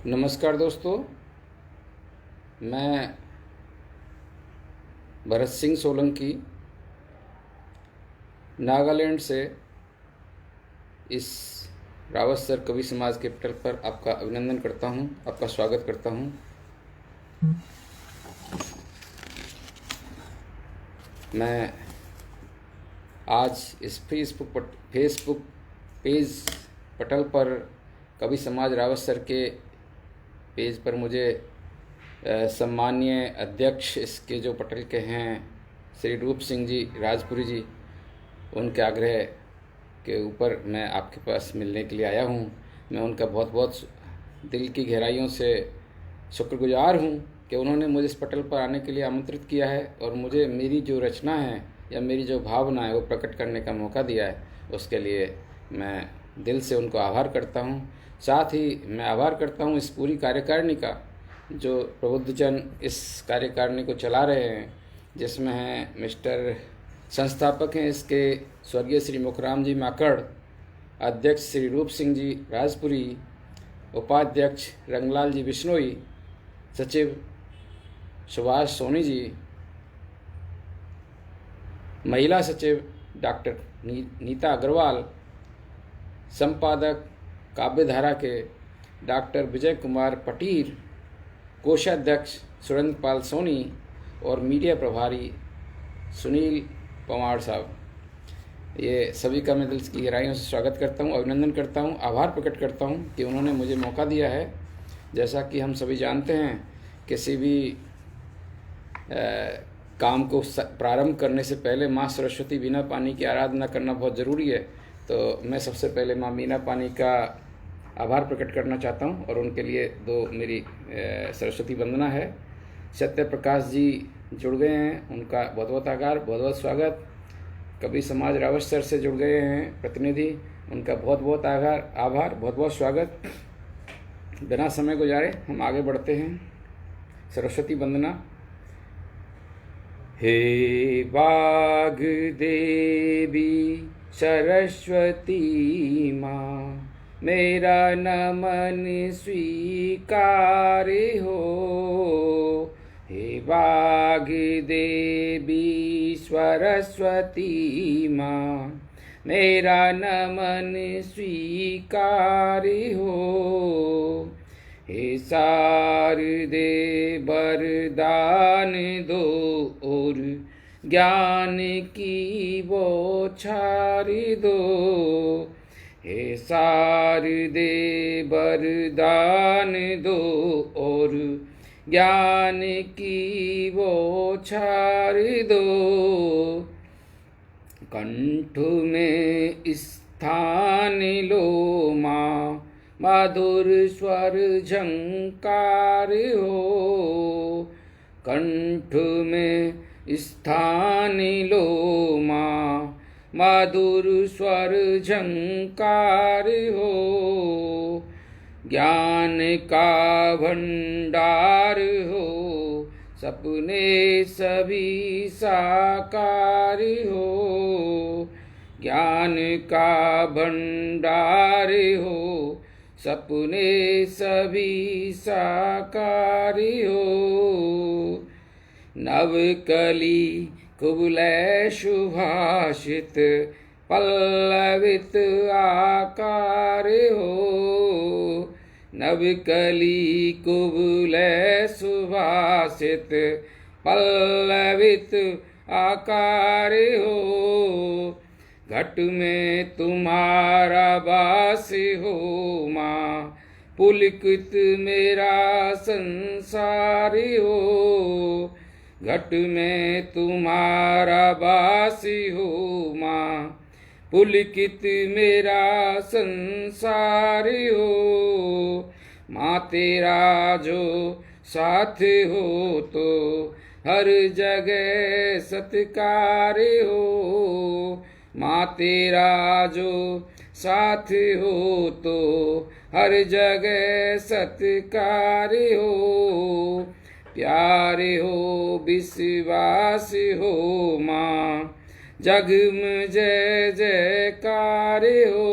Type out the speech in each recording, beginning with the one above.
नमस्कार दोस्तों, मैं भरत सिंह सोलंकी नागालैंड से इस रावत सर कवि समाज कैपिटल पर आपका अभिनंदन करता हूं, आपका स्वागत करता हूं। मैं आज इस फेसबुक पेज पटल पर कवि समाज रावत सर के पेज पर मुझे सम्मानीय अध्यक्ष इसके जो पटल के हैं श्री रूप सिंह जी राजपुरी जी, उनके आग्रह के ऊपर मैं आपके पास मिलने के लिए आया हूं। मैं उनका बहुत बहुत दिल की गहराइयों से शुक्रगुजार हूं कि उन्होंने मुझे इस पटल पर आने के लिए आमंत्रित किया है और मुझे मेरी जो रचना है या मेरी जो भावना है वो प्रकट करने का मौका दिया है। उसके लिए मैं दिल से उनको आभार करता हूं। साथ ही मैं आभार करता हूं इस पूरी कार्यकारिणी का, जो प्रबुद्धजन इस कार्यकारिणी को चला रहे हैं, जिसमें हैं मिस्टर संस्थापक हैं इसके स्वर्गीय श्री मुखराम जी माकड़, अध्यक्ष श्री रूप सिंह जी राजपुरी, उपाध्यक्ष रंगलाल जी बिश्नोई, सचिव सुभाष सोनी जी, महिला सचिव डॉक्टर नीता अग्रवाल, संपादक काव्यधारा के डॉक्टर विजय कुमार पटीर, कोषाध्यक्ष सुरेंद्र पाल सोनी और मीडिया प्रभारी सुनील पवार साहब। ये सभी का मैं दिल की गहराइयों से स्वागत करता हूँ, अभिनंदन करता हूँ, आभार प्रकट करता हूँ कि उन्होंने मुझे मौका दिया है। जैसा कि हम सभी जानते हैं, किसी भी काम को प्रारंभ करने से पहले माँ सरस्वती वीणा पानी की आराधना करना बहुत ज़रूरी है। तो मैं सबसे पहले माँ वीणा पानी का आभार प्रकट करना चाहता हूँ और उनके लिए दो मेरी सरस्वती वंदना है। सत्य प्रकाश जी जुड़ गए हैं, उनका बहुत बहुत आभार, बहुत बहुत स्वागत। कवि समाज रावत सर से जुड़ गए हैं प्रतिनिधि, उनका बहुत बहुत आभार, बहुत बहुत स्वागत। बिना समय गुजारे हम आगे बढ़ते हैं। सरस्वती वंदना। हे वाग देवी सरस्वती माँ, मेरा नमन स्वीकार हो। हे वाग देवी सरस्वती माँ, मेरा नमन स्वीकार हो। हे शारदे वरदान दो और ज्ञान की बौछार दो। हे शारदे वरदान दो और ज्ञान की बौछार दो। कंठ में स्थान लो माँ, मधुर स्वर झंकार हो। कंठ में स्थान लो माँ, मधुर स्वर झंकार हो। ज्ञान का भंडार हो, सपने सभी साकार हो। ज्ञान का भंडार हो, सपने सभी साकार हो। नवकली कुवलय सुभाषित पल्लवित आकार हो। नवकली कुवलय सुभाषित पल्लवित आकार हो। घट में तुम्हारा वास हो माँ, पुलकित मेरा संसार हो। घट में तुम्हारा वास हो माँ, पुलकित मेरा संसार हो। माँ तेरा जो साथ हो तो हर जगह सत्कार हो। माँ तेरा जो साथ हो तो हर जगह सत्कार हो। प्यार हो विश्वास हो माँ, जग में जय जयकार हो।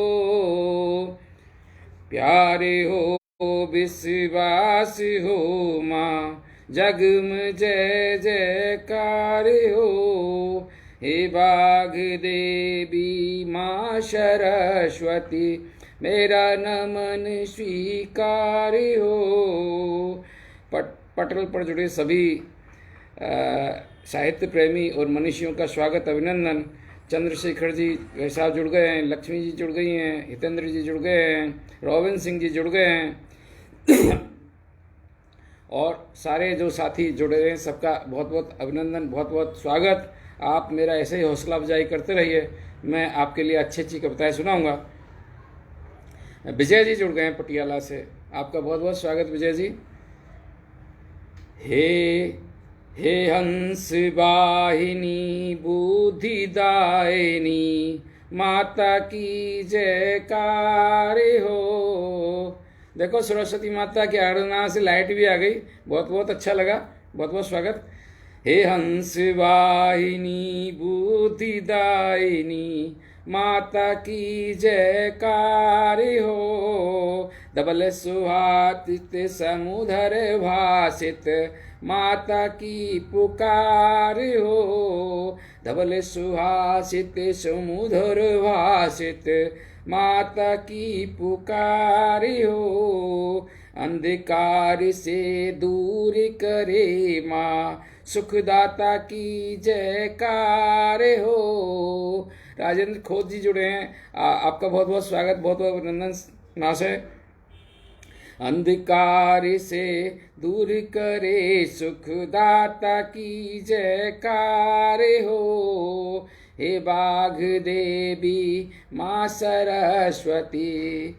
प्यारे हो हो विश्वास हो माँ, जग में जय जयकार हो। हे बाघ देवी माँ सरस्वती, मेरा नमन स्वीकार हो। पटल पर जुड़े सभी साहित्य प्रेमी और मनुष्यों का स्वागत, अभिनंदन। चंद्रशेखर जी साहब जुड़ गए हैं, लक्ष्मी जी जुड़ गई हैं, हितेंद्र जी जुड़ गए हैं, रोविन सिंह जी जुड़ गए हैं और सारे जो साथी जुड़े हैं सबका बहुत बहुत अभिनंदन, बहुत बहुत स्वागत। आप मेरा ऐसे ही हौसला अफजाई करते रहिए, मैं आपके लिए अच्छी अच्छी कविताएं सुनाऊंगा। विजय जी जुड़ गए हैं पटियाला से, आपका बहुत बहुत स्वागत विजय जी। हे हंस वाहिनी बुद्धिदायिनी, माता की जयकार हो। देखो सरस्वती माता की आराधना से लाइट भी आ गई, बहुत बहुत अच्छा लगा, बहुत बहुत स्वागत। हे हंस वाहिनी बुद्धिदायिनी, माता की जयकार हो। धवल सुहासित समुधर भासित, माता की पुकार हो। धवल सुहासित समुधर भासित, माता की पुकार हो। अंधकार से दूर करे माँ, सुखदाता की जयकार हो। राजेंद्र खोज जी जुड़े हैं, आपका बहुत बहुत स्वागत, बहुत बहुत अभिनंदन महाशय। अंधकार से दूर करे सुखदाता की जयकार हो। हे बाघ देवी माँ सरस्वती,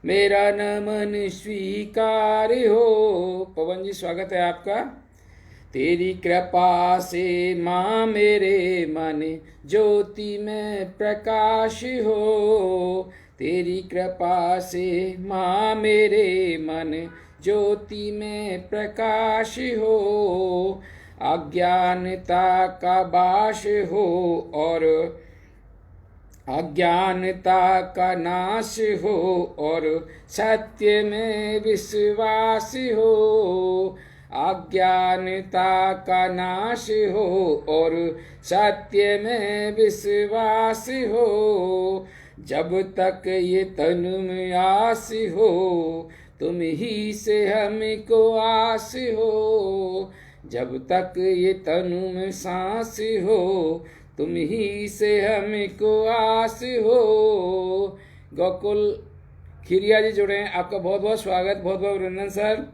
मेरा नमन स्वीकार हो। पवन जी स्वागत है आपका। तेरी कृपा से माँ मेरे मन ज्योति में प्रकाश हो। तेरी कृपा से माँ मेरे मन ज्योति में प्रकाश हो। अज्ञानता का बाश हो और अज्ञानता का नाश हो और सत्य में विश्वास हो। अज्ञानता का नाश हो और सत्य में विश्वास हो। जब तक ये तन में आस हो, तुम ही से हमको आस हो। जब तक ये तन में सांस हो, तुम ही से हमको आस हो। गोकुल खीरिया जी जुड़े हैं, आपका बहुत बहुत स्वागत, बहुत बहुत अभिनंदन सर।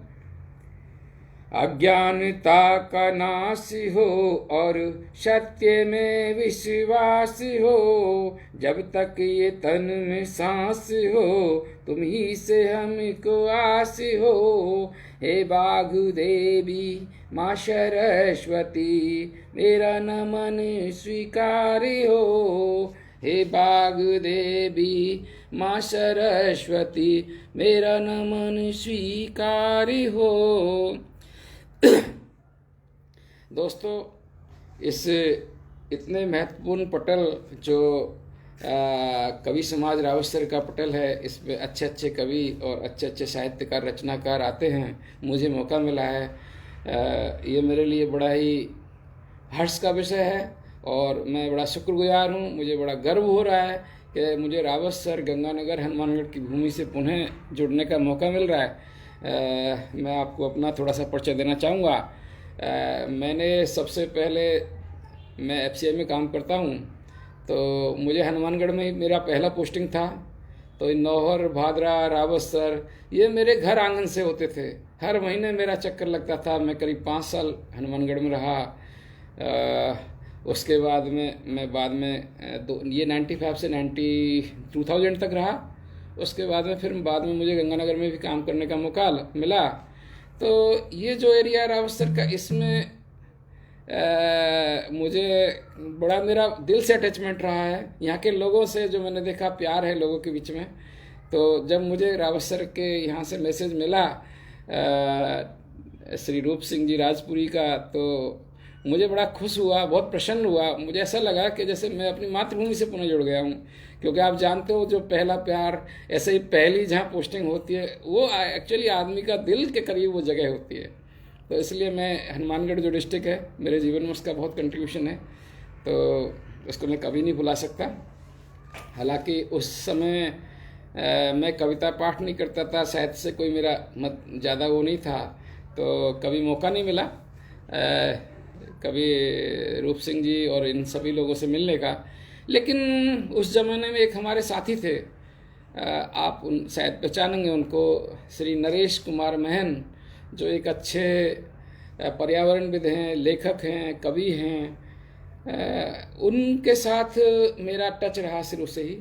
अज्ञानता का नाश हो और सत्य में विश्वास हो। जब तक ये तन में सांस हो, तुम ही से हमको आस हो। हे बाघ देवी माँ सरस्वती, मेरा नमन स्वीकार हो। हे बाघ देवी माँ सरस्वती, मेरा नमन स्वीकार हो। दोस्तों, इस इतने महत्वपूर्ण पटल जो कवि समाज रावत का पटल है, इस पे अच्छे अच्छे कवि और अच्छे अच्छे साहित्यकार रचनाकार आते हैं। मुझे मौका मिला है, ये मेरे लिए बड़ा ही हर्ष का विषय है और मैं बड़ा शुक्रगुजार हूँ। मुझे बड़ा गर्व हो रहा है कि मुझे रावत सर गंगानगर हनुमानगढ़ की भूमि से पुनः जुड़ने का मौका मिल रहा है। मैं आपको अपना थोड़ा सा परिचय देना चाहूँगा। मैंने सबसे पहले, मैं एफसीआई में काम करता हूँ, तो मुझे हनुमानगढ़ में मेरा पहला पोस्टिंग था। तो नौहर, भादरा, रावत सर ये मेरे घर आंगन से होते थे। हर महीने मेरा चक्कर लगता था। मैं करीब 5 साल हनुमानगढ़ में रहा। उसके बाद में मैं बाद में ये 95 से 2000 तक रहा। उसके बाद में फिर बाद में मुझे गंगानगर में भी काम करने का मौका मिला। तो ये जो एरिया रावत का, इसमें मुझे बड़ा मेरा दिल से अटैचमेंट रहा है। यहाँ के लोगों से जो मैंने देखा, प्यार है लोगों के बीच में। तो जब मुझे रावत सर के यहाँ से मैसेज मिला श्री रूप सिंह जी राजपुरी का, तो मुझे बड़ा खुश हुआ, बहुत प्रसन्न हुआ। मुझे ऐसा लगा कि जैसे मैं अपनी मातृभूमि से पुनः जुड़ गया हूँ, क्योंकि आप जानते हो जो पहला प्यार, ऐसे ही पहली जहाँ पोस्टिंग होती है वो एक्चुअली आदमी का दिल के करीब वो जगह होती है। तो इसलिए मैं हनुमानगढ़ जो डिस्ट्रिक्ट है, मेरे जीवन में उसका बहुत कंट्रीब्यूशन है, तो उसको मैं कभी नहीं भुला सकता। हालांकि उस समय मैं कविता पाठ नहीं करता था, साहित्य से कोई मेरा मत ज़्यादा वो नहीं था, तो कभी मौका नहीं मिला कभी रूप सिंह जी और इन सभी लोगों से मिलने का। लेकिन उस ज़माने में एक हमारे साथी थे, आप उन शायद पहचानेंगे उनको, श्री नरेश कुमार महन, जो एक अच्छे पर्यावरणविद हैं, लेखक हैं, कवि हैं। उनके साथ मेरा टच रहा शुरू से ही,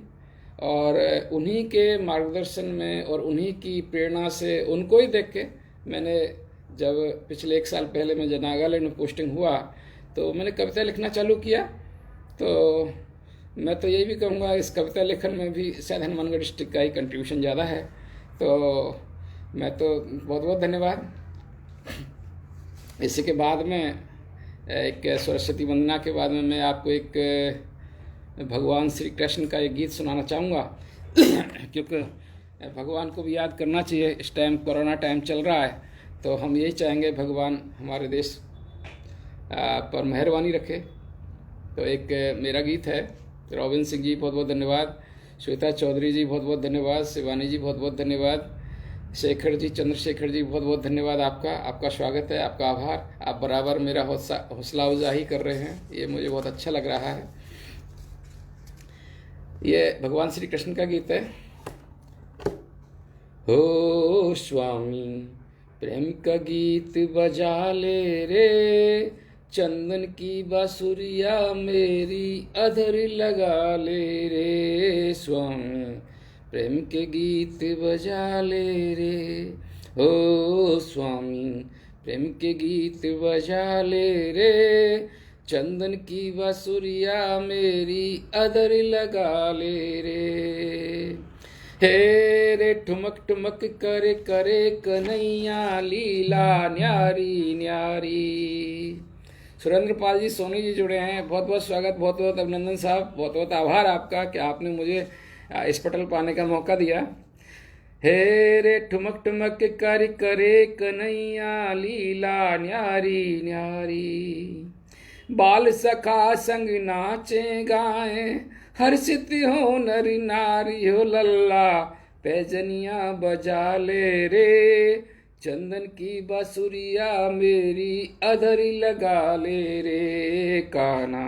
और उन्हीं के मार्गदर्शन में और उन्हीं की प्रेरणा से, उनको ही देख के मैंने, जब पिछले 1 साल पहले मैं जब नागालैंड में पोस्टिंग हुआ तो मैंने कविता लिखना चालू किया। तो मैं तो यही भी कहूँगा, इस कविता लेखन में भी शायद हनुमानगढ़ डिस्ट्रिक्ट का ही कंट्रीब्यूशन ज़्यादा है। तो मैं तो बहुत बहुत धन्यवाद। इसी के बाद में एक सरस्वती वंदना के बाद में मैं आपको एक भगवान श्री कृष्ण का एक गीत सुनाना चाहूँगा क्योंकि भगवान को भी याद करना चाहिए। इस टाइम कोरोना टाइम चल रहा है, तो हम यही चाहेंगे भगवान हमारे देश पर मेहरबानी रखे। तो एक मेरा गीत है। रोबिन सिंह जी बहुत बहुत धन्यवाद, श्वेता चौधरी जी बहुत बहुत धन्यवाद, शिवानी जी बहुत बहुत धन्यवाद, शेखर जी, चंद्रशेखर जी बहुत बहुत धन्यवाद। आपका स्वागत है, आपका आभार। आप बराबर मेरा हौसला अफजाई कर रहे हैं, ये मुझे बहुत अच्छा लग रहा है। ये भगवान श्री कृष्ण का गीत है। हो स्वामी प्रेम का गीत बजा ले रे, चंदन की बांसुरिया मेरी अधर लगा ले रे, स्वामी प्रेम के गीत बजा ले रे। हो स्वामी प्रेम के गीत बजा ले रे, चंदन की बांसुरिया मेरी अधर लगा ले रे। हे रे ठुमक ठुमक करे करे कन्हैया लीला न्यारी न्यारी। सुरेंद्र पाल जी, सोनी जी जुड़े हैं, बहुत बहुत स्वागत, बहुत बहुत अभिनंदन साहब, बहुत बहुत आभार आपका कि आपने मुझे इस पटल पाने का मौका दिया। हे रे ठुमक ठुमक कर करे कन्हैया लीला न्यारी न्यारी, बाल सखा संग नाचे गाए, हर्षित हो नर नारी हो लल्ला, पैजनिया बजा ले रे, चंदन की बांसुरिया मेरी अधर लगा ले रे, कान्हा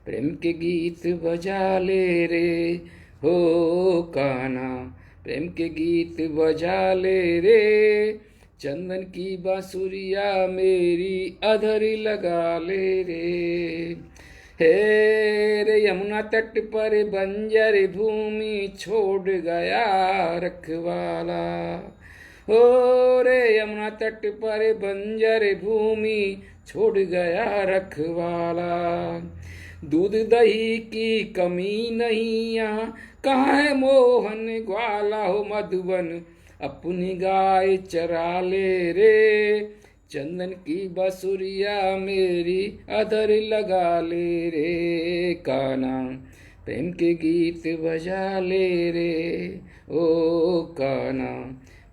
प्रेम के गीत बजा ले रे। हो कान्हा प्रेम के गीत बजा ले रे, चंदन की बांसुरिया मेरी अधर लगा ले रे। हे रे यमुना तट पर बंजर भूमि छोड़ गया रखवाला, हो रे यमुना तट पर बंजर भूमि छोड़ गया रखवाला, दूध दही की कमी नहीं यहाँ, कहाँ है मोहन ग्वाला, हो मधुबन अपनी गाय चरा ले रे, चंदन की बांसुरिया मेरी अधर लगा ले रे, कान्हा प्रेम के गीत बजा ले रे। ओ कान्हा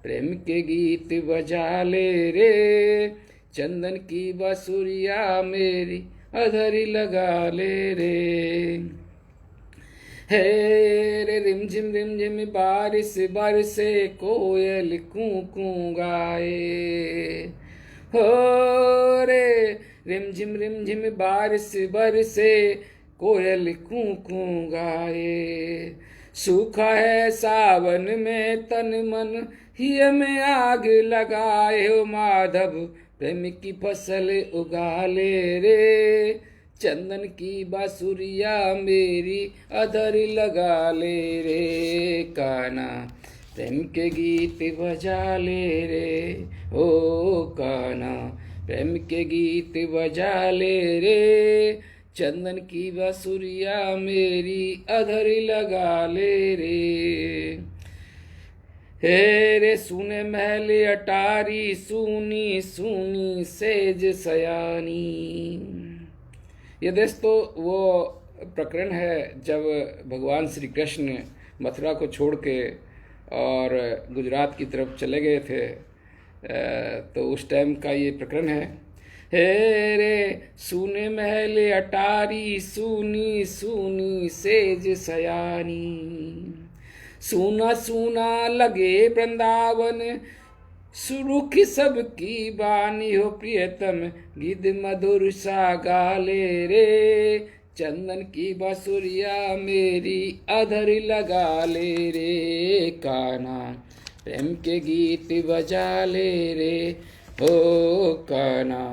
प्रेम के गीत बजा ले रे, चंदन की बांसुरिया मेरी अधर लगा ले रे। हे रे रिमझिम बारिश बरसे, कोयल कू कू गाए, हो रे रिमझिम बारिश बरसे, कोयल कू कू गाए, सूखा है सावन में तन मन, हिय में आग लगाए, हो माधव प्रेम की फसल उगा ले रे, चंदन की बांसुरिया मेरी अधर लगा ले रे, कान्हा प्रेम के गीत बजा ले रे। ओ कान्हा प्रेम के गीत बजा ले रे, चंदन की बांसुरिया मेरी अधर लगा ले रे। हे रे सुने महल अटारी, सूनी सूनी सेज सयानी, ये दोस्तों वो प्रकरण है जब भगवान श्री कृष्ण मथुरा को छोड़ के और गुजरात की तरफ चले गए थे। तो उस टाइम का ये प्रकरण है। हे रे सुने महले अटारी, सुनी सुनी सेज सयानी, सुना सुना लगे वृंदावन, सुरुख सबकी बानी हो प्रियतम, गिद्ध मधुर सा गाले रे, चंदन की बांसुरिया मेरी अधर लगा ले रे, कान्हा प्रेम के गीत बजा ले रे, हो कान्हा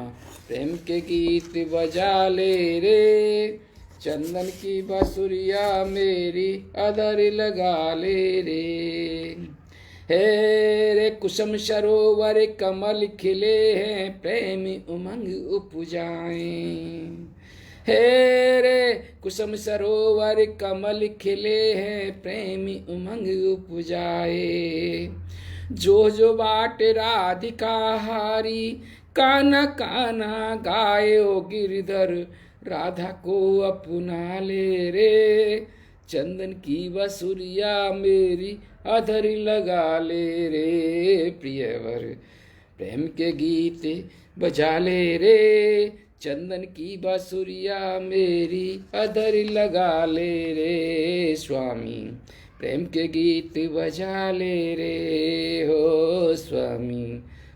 प्रेम के गीत बजा ले रे, चंदन की बांसुरिया मेरी अधर लगा ले रे। हे रे कुसुम सरोवर कमल खिले हैं, प्रेमी उमंग उपजाएं। हे रे कुसुम सरोवर कमल खिले हैं, प्रेमी उमंग उपजाए। जो जो बाट राधिका हारी, काना काना गाए ओ गिरधर, राधा को अपना ले रे, चंदन की बांसुरिया मेरी अधर लगा ले रे, प्रियवर प्रेम के गीत बजा ले रे, चंदन की बांसुरिया मेरी अधर लगा ले रे, स्वामी प्रेम के गीत बजा ले रे, हो स्वामी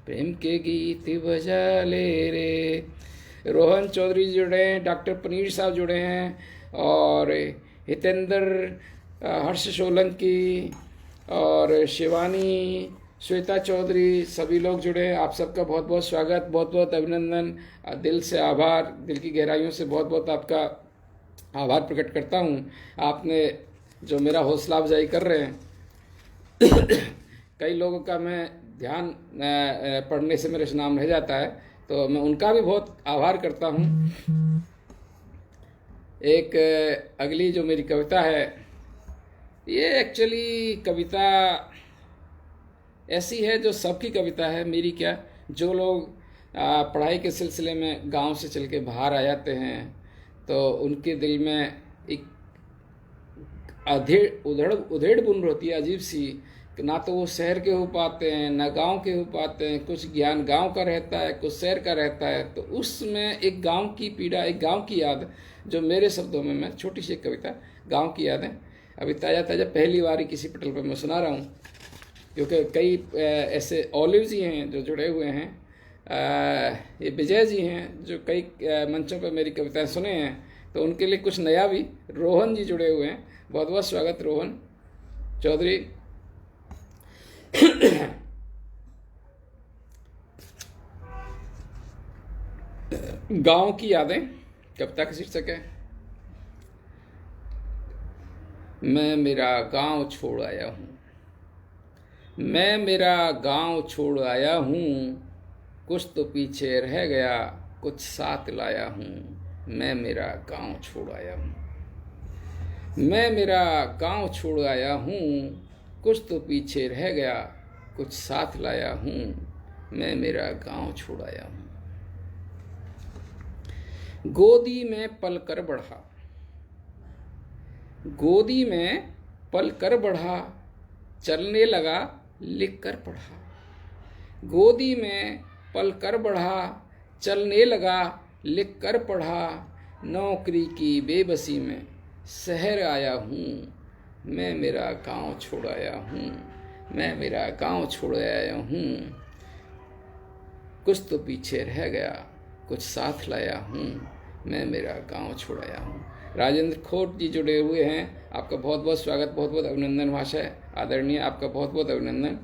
प्रेम के गीत बजा ले रे। रोहन चौधरी जुड़े हैं, डॉक्टर पनीर साहब जुड़े हैं, और हितेंद्र, हर्ष सोलंकी और शिवानी, श्वेता चौधरी, सभी लोग जुड़े हैं। आप सबका बहुत बहुत स्वागत, बहुत बहुत अभिनंदन, दिल से आभार, दिल की गहराइयों से बहुत बहुत आपका आभार प्रकट करता हूँ। आपने जो मेरा हौसला अफजाई कर रहे हैं कई लोगों का मैं ध्यान पढ़ने से मेरे से नाम रह जाता है, तो मैं उनका भी बहुत आभार करता हूँ। एक अगली जो मेरी कविता है, ये एक्चुअली कविता ऐसी है जो सबकी कविता है, मेरी क्या। जो लोग पढ़ाई के सिलसिले में गांव से चल के बाहर आ जाते हैं, तो उनके दिल में एक उधेड़ बुन होती है अजीब सी, ना तो वो शहर के हो पाते हैं ना गांव के हो पाते हैं। कुछ ज्ञान गांव का रहता है, कुछ शहर का रहता है, तो उसमें एक गांव की पीड़ा, एक गांव की याद, जो मेरे शब्दों में, मैं छोटी सी एक कविता, गांव की यादें अभी ताज़ा ताज़ा पहली बार किसी पटल पर मैं सुना रहा हूँ, क्योंकि कई ऐसे ऑलिव जी हैं जो जुड़े हुए हैं, ये विजय जी हैं जो कई मंचों पर मेरी कविताएं सुने हैं, तो उनके लिए कुछ नया भी। रोहन जी जुड़े हुए हैं, बहुत बहुत स्वागत रोहन चौधरी। गांव की यादें, कविता का शीर्षक है। मैं मेरा गांव छोड़ आया हूँ, मैं मेरा गांव छोड़ आया हूँ, कुछ तो पीछे रह गया, कुछ साथ लाया हूँ। मैं मेरा गांव छोड़ आया हूँ, मैं मेरा गांव छोड़ आया हूँ, कुछ तो पीछे रह गया, कुछ साथ लाया हूँ। मैं मेरा गांव छोड़ आया हूँ। गोदी में पल कर बढ़ा, गोदी में पल कर बढ़ा, चलने लगा लिख कर पढ़ा। गोदी में पल कर बढ़ा, चलने लगा लिख कर पढ़ा। नौकरी की बेबसी में शहर आया हूँ, मैं मेरा गांव छोड़ आया हूँ, मैं मेरा गांव छोड़ आया हूँ। कुछ तो पीछे रह गया, कुछ साथ लाया हूँ। मैं मेरा गांव छोड़ आया हूँ। राजेंद्र खोट जी जुड़े हुए हैं, आपका बहुत बहुत स्वागत, बहुत बहुत अभिनंदन महाशय, आदरणीय, आपका बहुत बहुत अभिनंदन।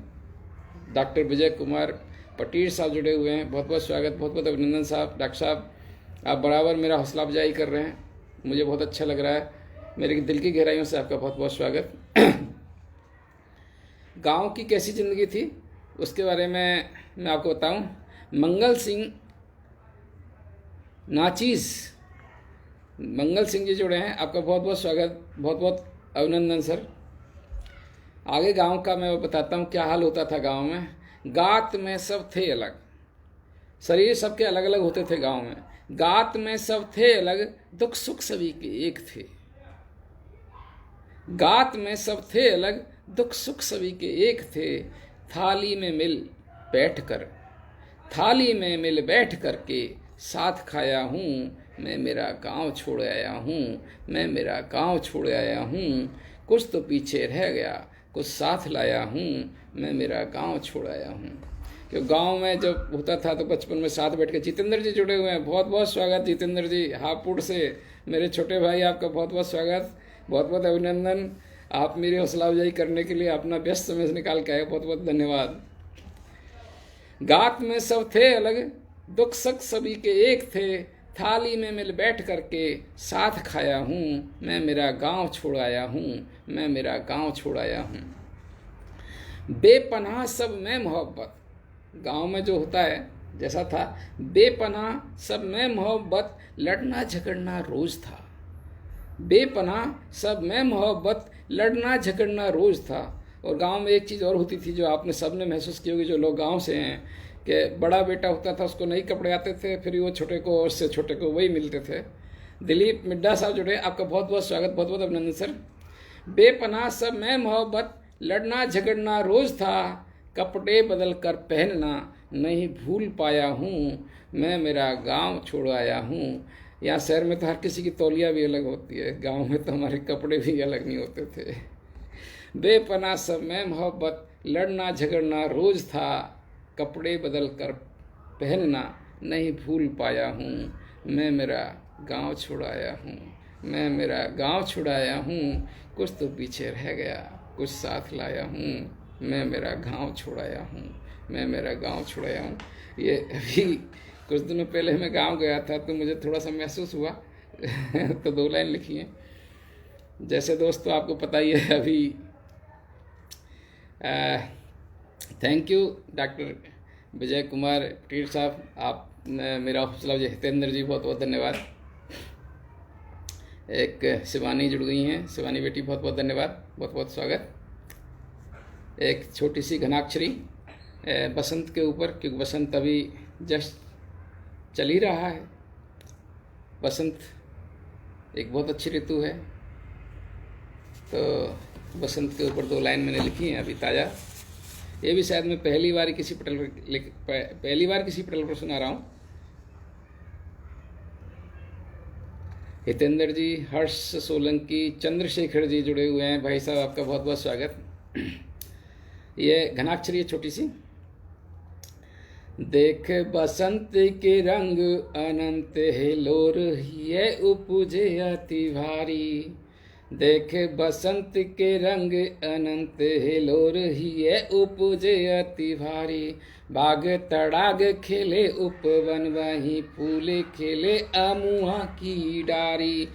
डॉक्टर विजय कुमार पटीर साहब जुड़े हुए हैं, बहुत बहुत स्वागत, बहुत बहुत अभिनंदन साहब। डॉक्टर साहब, आप बराबर मेरा हौसला अफजाई कर रहे हैं, मुझे बहुत अच्छा लग रहा है। मेरे दिल की गहराइयों से आपका बहुत बहुत स्वागत। गांव की कैसी ज़िंदगी थी उसके बारे में मैं आपको बताऊं। मंगल सिंह नाचीज़, मंगल सिंह जी जुड़े हैं, आपका बहुत बहुत स्वागत, बहुत बहुत अभिनंदन सर। आगे गांव का मैं बताता हूँ क्या हाल होता था गांव में। गात में सब थे अलग, शरीर सबके अलग अलग होते थे गांव में। गात में सब थे अलग, दुख सुख सभी के एक थे। गात में सब थे अलग, दुख सुख सभी के एक थे। थाली में मिल बैठकर, थाली में मिल बैठ करके साथ खाया हूँ। मैं मेरा गांव छोड़ आया हूँ, मैं मेरा गांव छोड़ आया हूँ। कुछ तो पीछे रह गया, कुछ साथ लाया हूँ। मैं मेरा गांव छोड़ आया हूँ। क्योंकि गांव में जब होता था तो बचपन में साथ बैठ के। जितेंद्र जी जुड़े हुए हैं, बहुत बहुत स्वागत जितेंद्र जी हापुड़ से। मेरे छोटे भाई, आपका बहुत बहुत स्वागत, बहुत बहुत अभिनंदन। आप मेरी हौसला अफजाई करने के लिए अपना व्यस्त समय से निकाल के आए, बहुत बहुत धन्यवाद। गात में सब थे अलग, दुख सुख सभी के एक थे। थाली में मिल बैठ करके साथ खाया हूँ। मैं मेरा गांव छोड़ आया हूँ, मैं मेरा गांव छोड़ आया हूँ। बेपनाह सब में मोहब्बत, गांव में जो होता है जैसा था, बेपनाह सब में मोहब्बत, लड़ना झगड़ना रोज था। बेपनाह सब में मोहब्बत, लड़ना झगड़ना रोज था। और गांव में एक चीज़ और होती थी जो आपने सबने महसूस की होगी, जो लोग गांव से हैं, कि बड़ा बेटा होता था, उसको नई कपड़े आते थे, फिर वो छोटे को और उससे छोटे को वही मिलते थे। दिलीप मिड्डा साहब जुड़े, आपका बहुत बहुत स्वागत, बहुत बहुत अभिनंदन सर। बेपनाह सब में मोहब्बत, लड़ना झगड़ना रोज था। कपड़े बदल कर पहनना नहीं भूल पाया हूँ। मैं मेरा गांव छोड़ आया हूँ। यहाँ शहर में तो हर किसी की तौलिया भी अलग होती है, गांव में तो हमारे कपड़े भी अलग नहीं होते थे। बेपनाह सब में मोहब्बत, लड़ना झगड़ना रोज था। कपड़े बदल कर पहनना नहीं भूल पाया हूँ। मैं मेरा गांव छोड़ आया हूँ, मैं मेरा गांव छोड़ आया हूँ। कुछ तो पीछे रह गया, कुछ साथ लाया हूँ। मैं मेरा गांव छोड़ आया हूँ, मैं मेरा गांव छोड़ आया हूँ। ये अभी कुछ दिनों पहले मैं गांव गया था तो मुझे थोड़ा सा महसूस हुआ तो 2 लाइन लिखी हैं। जैसे दोस्तों आपको पता ही है, अभी thank you doctor Vijay Kumar Patel साहब, आप मेरा हौसला अफजाई। हितेंद्र जी बहुत बहुत धन्यवाद। एक शिवानी जुड़ गई हैं, शिवानी बेटी बहुत बहुत धन्यवाद, बहुत बहुत स्वागत। एक छोटी सी घनाक्षरी बसंत के ऊपर, क्योंकि बसंत अभी जस्ट चल ही रहा है। बसंत एक बहुत अच्छी ऋतु है, तो बसंत के ऊपर 2 लाइन मैंने लिखी हैं अभी ताज़ा। ये भी शायद मैं पहली बार किसी पटल पर सुना रहा हूँ। हितेंद्र जी, हर्ष सोलंकी, चंद्रशेखर जी जुड़े हुए हैं। भाई साहब आपका बहुत बहुत स्वागत। ये घनाक्षरी है छोटी सी। देख बसंत के रंग अनंत है लोर, ये उपजे अति भारी। देख बसंत के रंग अनंत है लोर, ये उपजे अति भारी। बाग तड़ाग खेले उपवन, वहीं फूले खेले अमुआ की डारी।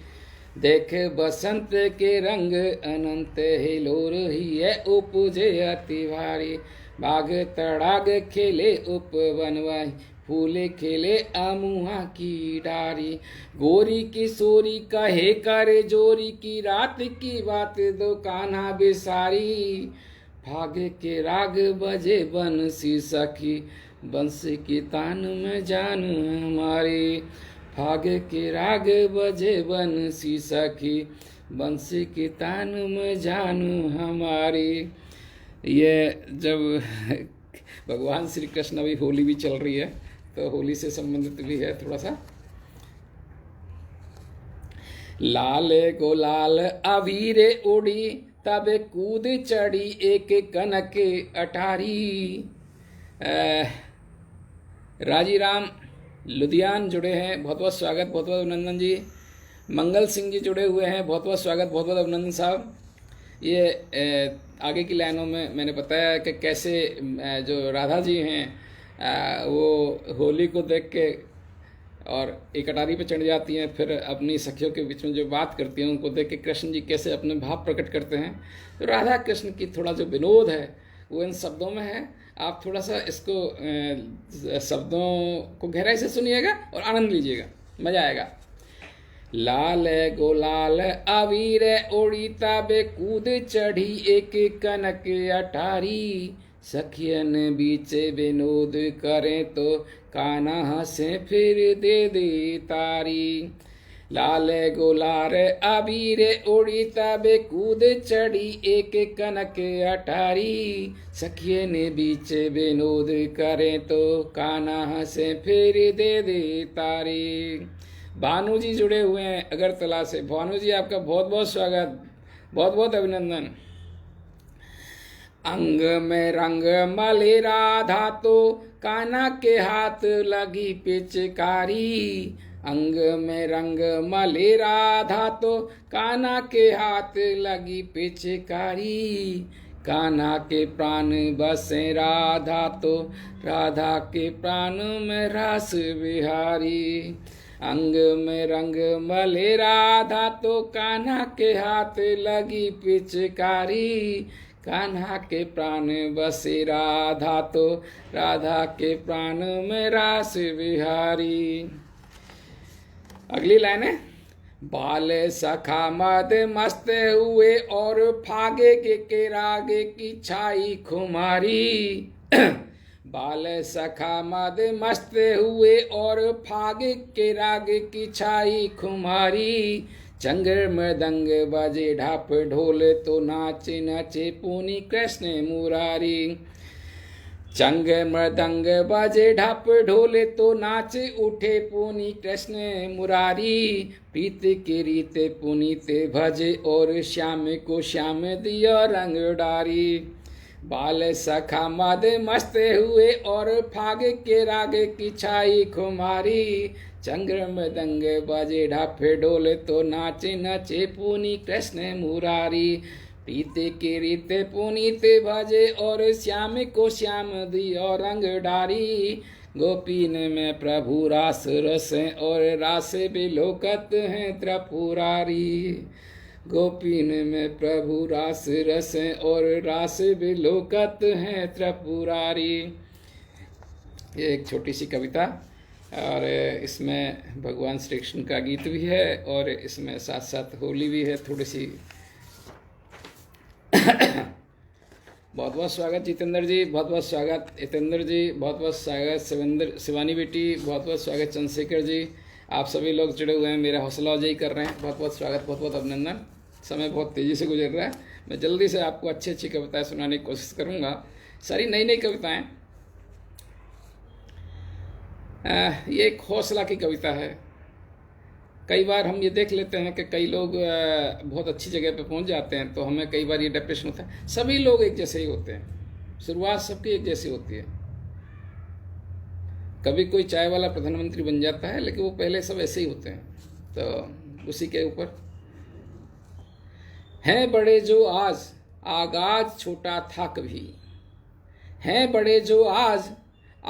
देख बसंत के रंग अनंत है लोर, ये उपजे अति भारी। बाग तड़ाग खेले उपवन, वहीं फूले खेले अमुहा की डारी। गोरी किशोरी कहे करे जोरी, की रात की बात दो कान्हा बेसारी। भागे के राग बजे बंसी सखी, बंसी की तान में जान हमारी। भागे के राग बजे बंसी सखी, बंसी की तान में जान हमारी। ये जब भगवान श्री कृष्ण, अभी होली भी चल रही है तो होली से संबंधित भी है थोड़ा सा। लाल गुलाल अबीरे उड़ी, तब कूद चढ़ी एक कनक अटारी। राजीराम लुधियान जुड़े हैं, बहुत बहुत स्वागत, बहुत बहुत अभिनंदन जी। मंगल सिंह जी जुड़े हुए हैं, बहुत बहुत स्वागत, बहुत बहुत अभिनंदन साहब। ये आगे की लाइनों में मैंने बताया कि कैसे जो राधा जी हैं वो होली को देख के और एक अटारी पे चढ़ जाती हैं, फिर अपनी सखियों के बीच में जो बात करती हैं उनको देख के कृष्ण जी कैसे अपने भाव प्रकट करते हैं। तो राधा कृष्ण की थोड़ा जो विनोद है वो इन शब्दों में है। आप थोड़ा सा इसको शब्दों को गहराई से सुनिएगा और आनंद लीजिएगा, मज़ा आएगा। लाल गोलाल अवीर उड़ीता बे कूद चढ़ी एक कनक अटारी। सखियन बीच विनोद करें तो कान्हा हंसे फिर दे दे तारी। लाल गोलार अबीर उड़ीता बे कूद चढ़ी एक कनक अटारी। सखियन बीच विनोद करें तो कान्हा हंसे फिर दे दे तारी। भानु जी जुड़े हुए हैं अगरतला से। भानु जी आपका बहुत बहुत स्वागत, बहुत बहुत अभिनंदन। अंग में रंग मले राधा तो कान्हा के हाथ लगी पिचकारी। अंग में रंग मले राधा तो कान्हा के हाथ लगी पिचकारी। कान्हा के प्राण बसे राधा तो राधा के प्राण में रास बिहारी। अंग में रंग मले राधा तो कान्हा के हाथ लगी पिचकारी। कान्हा के प्राण बसे राधा तो राधा के प्राण में रास बिहारी। अगली लाइन है, बाल सखा मद मस्त हुए और फागे के रागे की छाई खुमारी। बाल सखा मद मस्त हुए और फागे के राग की छाई खुमारी। चंगर मृदंग बजे ढाप ढोल तो नाचे नाचे पुनि कृष्ण मुरारी। चंग मृदंग बजे ढाप ढोले तो नाचे उठे पुनि कृष्ण मुरारी। प्रीत की रीत पुनीत भजे और श्याम को श्याम दिया रंग डारी। बाल सखा मद मस्त हुए और फाग के राग की छाई खुमारी। चंग्र मृदंग बजे ढापे ढोले तो नाचे नाचे पुनि कृष्ण मुरारी। प्रीते के रीते पुनीत भजे और श्याम को श्याम दियो रंग डारी। गोपीन में प्रभु रास रस और रास बिलोकत हैं त्रिपुरारी। गोपीन में प्रभु रास रस और रास बिलोकत हैं त्रिपुरारी। ये एक छोटी सी कविता और इसमें भगवान श्री कृष्ण का गीत भी है और इसमें साथ साथ होली भी है थोड़ी सी। बहुत बहुत स्वागत जितेंद्र जी, बहुत बहुत स्वागत हितेंद्र जी, बहुत बहुत स्वागत शिवानी बेटी, बहुत बहुत स्वागत चंद्रशेखर जी। आप सभी लोग जुड़े हुए हैं, मेरा हौसला अफजाई कर रहे हैं। बहुत बहुत स्वागत, बहुत बहुत अभिनंदन। समय बहुत तेज़ी से गुजर रहा है, मैं जल्दी से आपको अच्छी अच्छी कविताएं सुनाने की कोशिश करूंगा। सारी नई नई कविताएं। ये एक हौसला की कविता है। कई बार हम ये देख लेते हैं कि कई लोग बहुत अच्छी जगह पे पहुंच जाते हैं तो हमें कई बार ये डिप्रेशन होता है। सभी लोग एक जैसे ही होते हैं, शुरुआत सबकी एक जैसी होती है। कभी कोई चाय वाला प्रधानमंत्री बन जाता है लेकिन वो पहले सब ऐसे ही होते हैं। तो उसी के ऊपर हैं बड़े जो आज आगाज छोटा था कभी। हैं बड़े जो आज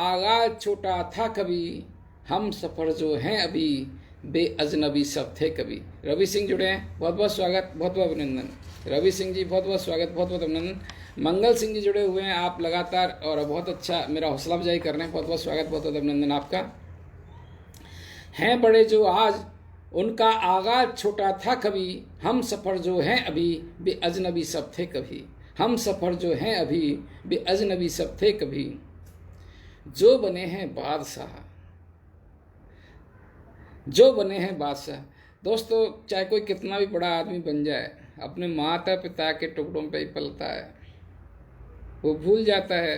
आगाज छोटा था कभी। हम सफ़र जो हैं अभी बे अजनबी सब थे कभी। रवि सिंह जुड़े हैं, बहुत बहुत स्वागत, बहुत बहुत अभिनंदन। रवि सिंह जी बहुत बहुत स्वागत, बहुत बहुत अभिनंदन। मंगल सिंह जी जुड़े हुए हैं, आप लगातार और बहुत अच्छा मेरा हौसला अफजाई कर रहे हैं। बहुत बहुत स्वागत, बहुत बहुत अभिनंदन आपका। हैं बड़े जो आज उनका आगाज छोटा था कभी। हम सफ़र जो हैं अभी बे अजनबी सब थे कभी। हम सफ़र जो हैं अभी बे अजनबी सब थे कभी। जो बने हैं बादशाह, जो बने हैं बादशाह। दोस्तों, चाहे कोई कितना भी बड़ा आदमी बन जाए, अपने माता पिता के टुकड़ों पे ही पलता है। वो भूल जाता है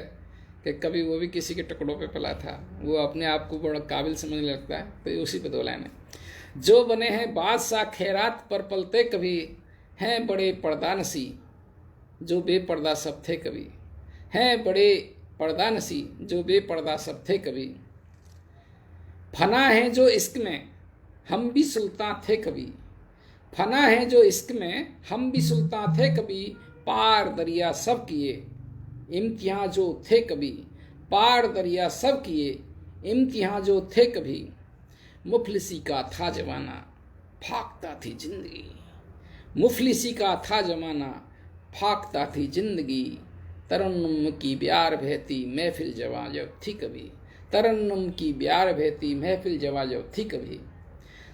कि कभी वो भी किसी के टुकड़ों पे पला था। वो अपने आप को बड़ा काबिल समझने लगता है। तो उसी पे दो लाइन है। जो बने हैं बादशाह खैरात पर पलते कभी। हैं बड़े पर्दानसी जो बेपर्दा सब थे कभी। हैं बड़े पर्दानसी जो बेपर्दा सब थे कभी। फना है जो इश्क में हम भी सुल्तान थे कभी। फना है जो इश्क में हम भी सुल्तान थे कभी। पार दरिया सब किए इम्तिहान जो थे कभी। पार दरिया सब किए इम्तिहान जो थे कभी। मुफलिसी का था जमाना फाकता थी जिंदगी। मुफलिसी का था जमाना फाकता थी जिंदगी। तरन्नुम की प्यार बहती महफिल जवां जब थी कभी। तरन्नुम की प्यार बहती महफिल जवां जब थी कभी।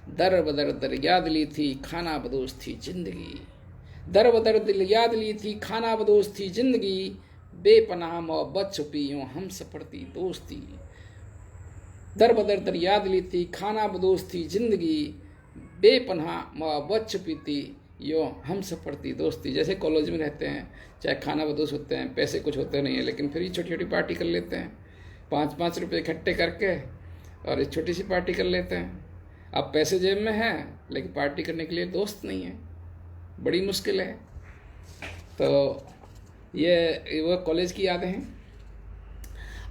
दर बदर दर याद ली थी खाना बदोश थी जिंदगी, दर बदर दिल याद ली थी खाना बदोश थी जिंदगी, बेपनाह मोहब्बत छुपी यूं हम सफरती दोस्ती। दर बदर दर याद ली थी खाना बदोश थी जिंदगी, बेपनाह मोहब्बत छुपी थी यूं हम सफरती दोस्ती। जैसे कॉलेज में रहते हैं, चाहे खाना बदोश होते हैं, पैसे कुछ होते नहीं है, लेकिन फिर भी छोटी छोटी पार्टी कर लेते हैं, 5-5 रुपये इकट्ठे करके और एक छोटी सी पार्टी कर लेते हैं। अब पैसे जेब में हैं लेकिन पार्टी करने के लिए दोस्त नहीं है, बड़ी मुश्किल है। तो ये वो कॉलेज की यादें हैं।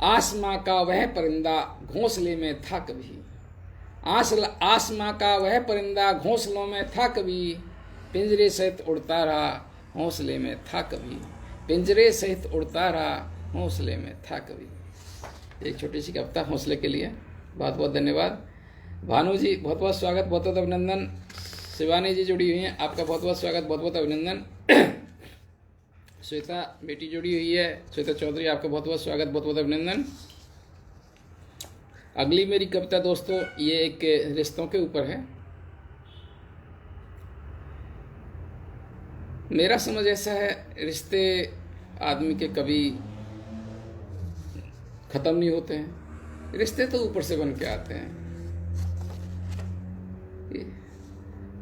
आसमां का वह परिंदा घोंसले में था कभी, आसमां का वह परिंदा घोंसलों में था कभी, पिंजरे सहित उड़ता रहा हौसले में था कभी, पिंजरे सहित उड़ता रहा हौसले में था कभी। एक छोटी सी कविता हौसले के लिए। बहुत बहुत धन्यवाद। भानु जी बहुत बहुत स्वागत, बहुत बहुत अभिनंदन। शिवानी जी जुड़ी हुई हैं, आपका बहुत बहुत स्वागत, बहुत बहुत अभिनंदन। श्वेता बेटी जुड़ी हुई है, श्वेता चौधरी, आपका बहुत बहुत स्वागत, बहुत बहुत अभिनंदन। अगली मेरी कविता दोस्तों ये एक रिश्तों के ऊपर है। मेरा समझ ऐसा है, रिश्ते आदमी के कभी ख़त्म नहीं होते हैं, रिश्ते तो ऊपर से बन के आते हैं।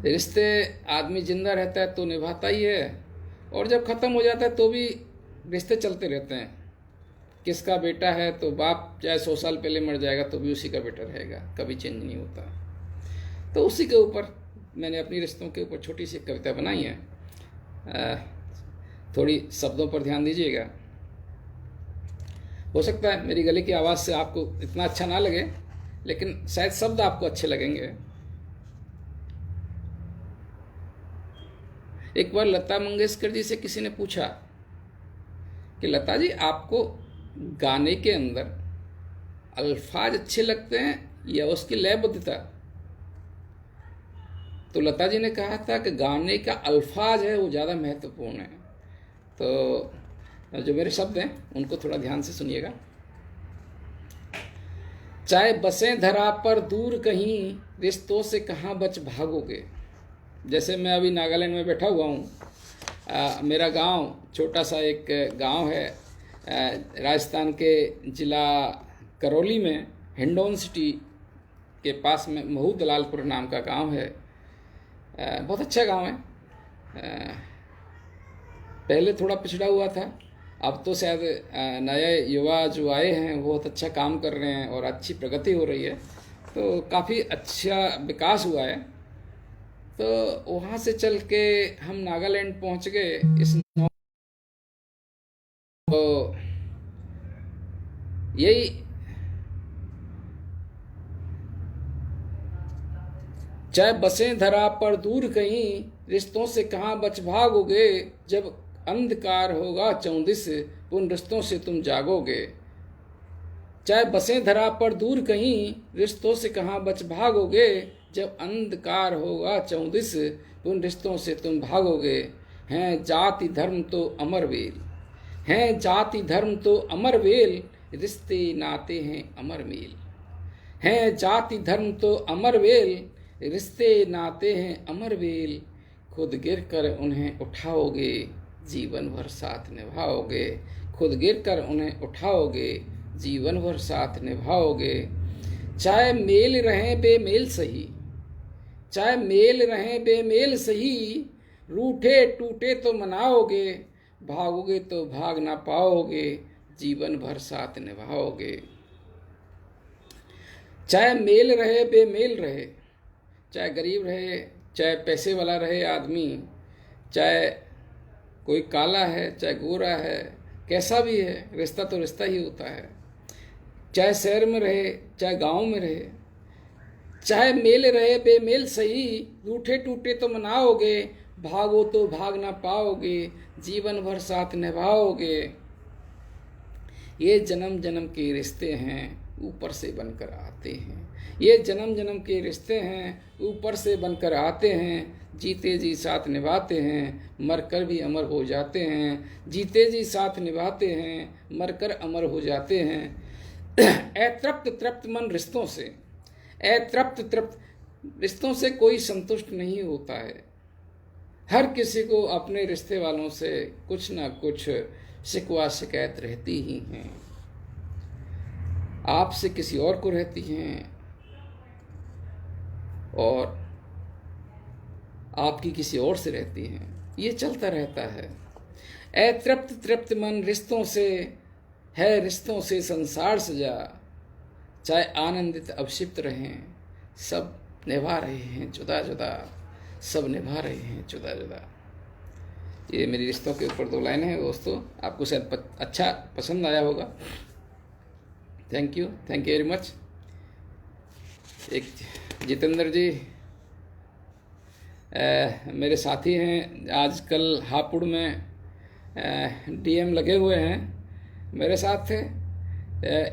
रिश्ते आदमी जिंदा रहता है तो निभाता ही है, और जब ख़त्म हो जाता है तो भी रिश्ते चलते रहते हैं। किसका बेटा है तो बाप चाहे 100 साल पहले मर जाएगा तो भी उसी का बेटा रहेगा, कभी चेंज नहीं होता। तो उसी के ऊपर मैंने अपनी रिश्तों के ऊपर छोटी सी कविता बनाई है। थोड़ी शब्दों पर ध्यान दीजिएगा। हो सकता है मेरी गले की आवाज़ से आपको इतना अच्छा ना लगे, लेकिन शायद शब्द आपको अच्छे लगेंगे। एक बार लता मंगेशकर जी से किसी ने पूछा कि लता जी आपको गाने के अंदर अल्फाज अच्छे लगते हैं या उसकी लयबद्धता? तो लता जी ने कहा था कि गाने का अल्फाज है वो ज़्यादा महत्वपूर्ण है। तो जो मेरे शब्द हैं उनको थोड़ा ध्यान से सुनिएगा। चाहे बसें धरा पर दूर कहीं, रिश्तों से कहाँ बच भागोगे। जैसे मैं अभी नागालैंड में बैठा हुआ हूँ। मेरा गांव छोटा सा एक गांव है, राजस्थान के ज़िला करौली में हिंडौन सिटी के पास में महू दलालपुर नाम का गांव है। बहुत अच्छा गांव है। पहले थोड़ा पिछड़ा हुआ था, अब तो शायद नए युवा जो आए हैं वो बहुत अच्छा काम कर रहे हैं और अच्छी प्रगति हो रही है, तो काफ़ी अच्छा विकास हुआ है। तो वहाँ से चल के हम नागालैंड पहुँच गए। तो यही चाहे बसें धरा पर दूर कहीं, रिश्तों से कहाँ बच भागोगे। जब अंधकार होगा 34 उन रिश्तों से तुम जागोगे। चाहे बसें धरा पर दूर कहीं, रिश्तों से कहाँ बच भागोगे। जब अंधकार होगा 34 उन रिश्तों से तुम भागोगे। हैं जाति धर्म तो अमर वेल, हैं जाति धर्म तो अमर वेल, रिश्ते नाते हैं अमर मेल। हैं जाति धर्म तो अमर वेल, रिश्ते नाते हैं अमर वेल। खुद गिर कर उन्हें उठाओगे, जीवन भर साथ निभाओगे। खुद गिर कर उन्हें उठाओगे, जीवन भर साथ निभाओगे। चाहे मेल रहें बेमेल सही, चाहे मेल रहें बेमेल सही, रूठे टूटे तो मनाओगे। भागोगे तो भाग ना पाओगे, जीवन भर साथ निभाओगे। चाहे मेल रहे बेमेल रहे, चाहे गरीब रहे चाहे पैसे वाला रहे आदमी, चाहे कोई काला है चाहे गोरा है, कैसा भी है रिश्ता तो रिश्ता ही होता है। चाहे शहर में रहे चाहे गांव में रहे, चाहे मेल रहे बेमेल सही, रूठे टूटे तो मनाओगे। भागो तो भाग ना पाओगे, जीवन भर साथ निभाओगे। ये जन्म जन्म के रिश्ते हैं ऊपर से बनकर आते हैं। ये जन्म जन्म के रिश्ते हैं ऊपर से बनकर आते हैं। जीते जी साथ निभाते हैं, मरकर भी अमर हो जाते हैं। जीते जी साथ निभाते हैं, मरकर अमर हो जाते हैं। अतृप्त तृप्त मन रिश्तों से, अतृप्त तृप्त रिश्तों से कोई संतुष्ट नहीं होता है। हर किसी को अपने रिश्ते वालों से कुछ ना कुछ शिकवा शिकायत रहती ही हैं। आपसे किसी और को रहती हैं और आपकी किसी और से रहती हैं। ये चलता रहता है। अतृप्त तृप्त मन रिश्तों से है, रिश्तों से संसार सजा, चाहे आनंदित अवशिप्त रहें, सब निभा रहे हैं जुदा जुदा, सब निभा रहे हैं जुदा जुदा। ये मेरी रिश्तों के ऊपर 2 लाइनें हैं दोस्तों, आपको शायद अच्छा पसंद आया होगा। Thank you very much. एक जितेंद्र जी मेरे साथी हैं, आजकल हापुड़ में डीएम लगे हुए हैं, मेरे साथ थे।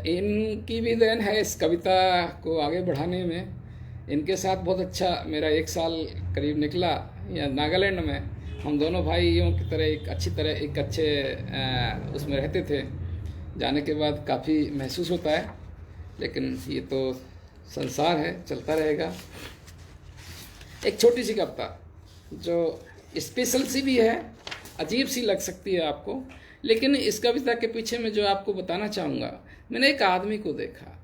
इनकी भी देन है इस कविता को आगे बढ़ाने में। इनके साथ बहुत अच्छा मेरा 1 साल करीब निकला या नागालैंड में। हम दोनों भाइयों की तरह एक अच्छे उसमें रहते थे। जाने के बाद काफ़ी महसूस होता है, लेकिन ये तो संसार है, चलता रहेगा। एक छोटी सी कविता जो स्पेशल सी भी है, अजीब सी लग सकती है आपको, लेकिन इस कविता के पीछे मैं जो आपको बताना चाहूँगा, मैंने एक आदमी को देखा,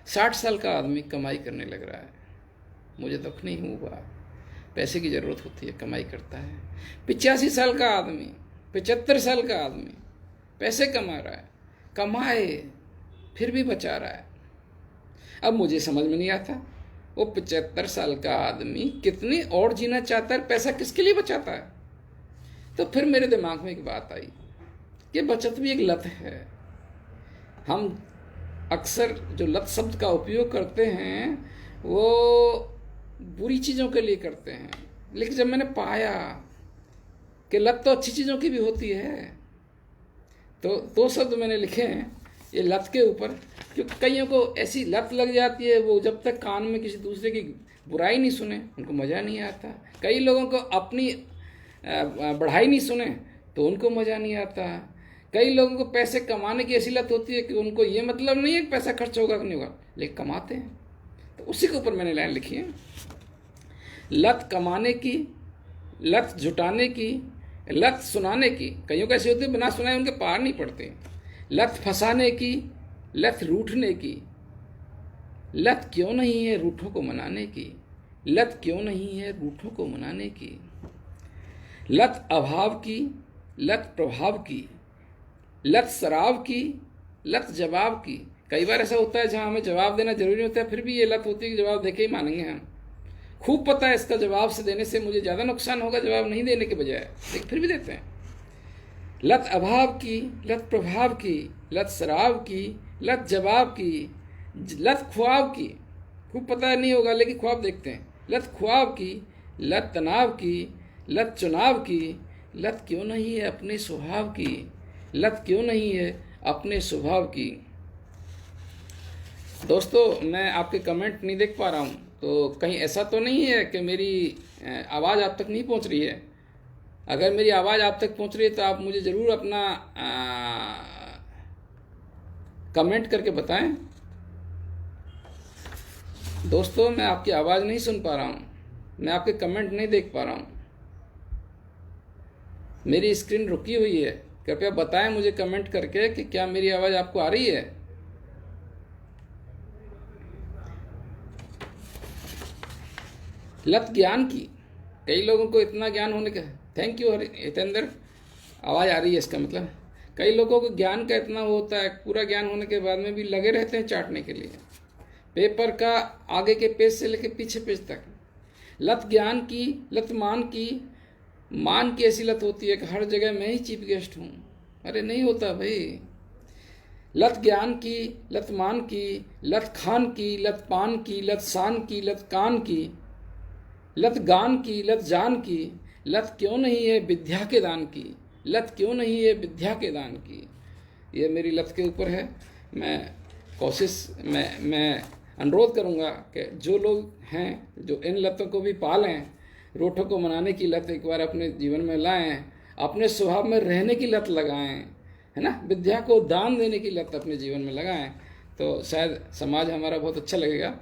60 साल का आदमी कमाई करने लग रहा है। मुझे दुख नहीं हुआ, पैसे की ज़रूरत होती है, कमाई करता है। 85 साल का आदमी, 75 साल का आदमी पैसे कमा रहा है, कमाए फिर भी बचा रहा है। अब मुझे समझ में नहीं आता, वो 75 साल का आदमी कितनी और जीना चाहता है, पैसा किसके लिए बचाता है। तो फिर मेरे दिमाग में एक बात आई कि बचत भी एक लत है। हम अक्सर जो लत शब्द का उपयोग करते हैं वो बुरी चीज़ों के लिए करते हैं, लेकिन जब मैंने पाया कि लत तो अच्छी चीज़ों की भी होती है, तो 2 शब्द मैंने लिखे हैं ये लत के ऊपर। क्योंकि कईयों को ऐसी लत लग जाती है, वो जब तक कान में किसी दूसरे की बुराई नहीं सुने उनको मज़ा नहीं आता। कई लोगों को अपनी बढ़ाई नहीं सुने तो उनको मज़ा नहीं आता। कई लोगों को पैसे कमाने की ऐसी लत होती है कि उनको ये मतलब नहीं है कि पैसा खर्च होगा कि नहीं होगा, लेकिन कमाते हैं। तो उसी के ऊपर मैंने लाइन लिखी है, लत कमाने की, लत जुटाने की, लत सुनाने की। कईयों को ऐसी होती है बिना सुनाए उनके पार नहीं पड़ते। लत फंसाने की, लत रूठने की, लत क्यों नहीं है रूठों को मनाने की, लत क्यों नहीं है रूठों को मनाने की, लत अभाव की, लत प्रभाव की, लत शराब की, लत जवाब की। कई बार ऐसा होता है जहाँ हमें जवाब देना जरूरी होता है, फिर भी ये लत होती है कि जवाब देके ही मानेंगे हम। खूब पता है इसका जवाब से देने से मुझे ज़्यादा नुकसान होगा जवाब नहीं देने के बजाय, लेकिन फिर भी देते हैं। लत अभाव की, लत प्रभाव की, लत शराब की, लत जवाब की, लत ख्वाब की। खूब पता नहीं होगा लेकिन ख्वाब देखते हैं। लत ख्वाब की, लत तनाव की, लत चुनाव की, लत क्यों नहीं है अपने स्वभाव की, लत क्यों नहीं है अपने स्वभाव की। दोस्तों मैं आपके कमेंट नहीं देख पा रहा हूँ, तो कहीं ऐसा तो नहीं है कि मेरी आवाज़ आप तक नहीं पहुँच रही है। अगर मेरी आवाज़ आप तक पहुँच रही है तो आप मुझे ज़रूर अपना कमेंट करके बताएं। दोस्तों मैं आपकी आवाज़ नहीं सुन पा रहा हूँ, मैं आपके कमेंट नहीं देख पा रहा हूँ, मेरी स्क्रीन रुकी हुई है। कृपया बताएं मुझे कमेंट करके कि क्या मेरी आवाज़ आपको आ रही है। लत ज्ञान की, कई लोगों को इतना ज्ञान होने का, थैंक यू हितेंद्र, आवाज़ आ रही है इसका मतलब। कई लोगों को ज्ञान का इतना होता है, पूरा ज्ञान होने के बाद में भी लगे रहते हैं चाटने के लिए, पेपर का आगे के पेज से लेकर पीछे पेज तक। लत ज्ञान की, लत मान की, मान की ऐसी लत होती है कि हर जगह मैं ही चीफ गेस्ट हूँ। अरे नहीं होता भाई। लत ज्ञान की, लत मान की, लत खान की, लत पान की, लत शान की, लत कान की, लत गान की, लत जान की, लत क्यों नहीं है विद्या के दान की, लत क्यों नहीं है विद्या के दान की। ये मेरी लत के ऊपर है। मैं अनुरोध करूँगा कि जो लोग हैं जो इन लतों को भी पालें, रूठों को मनाने की लत एक बार अपने जीवन में लाएं, अपने स्वभाव में रहने की लत लगाएं, है ना, विद्या को दान देने की लत अपने जीवन में लगाएं, तो शायद समाज हमारा बहुत अच्छा लगेगा।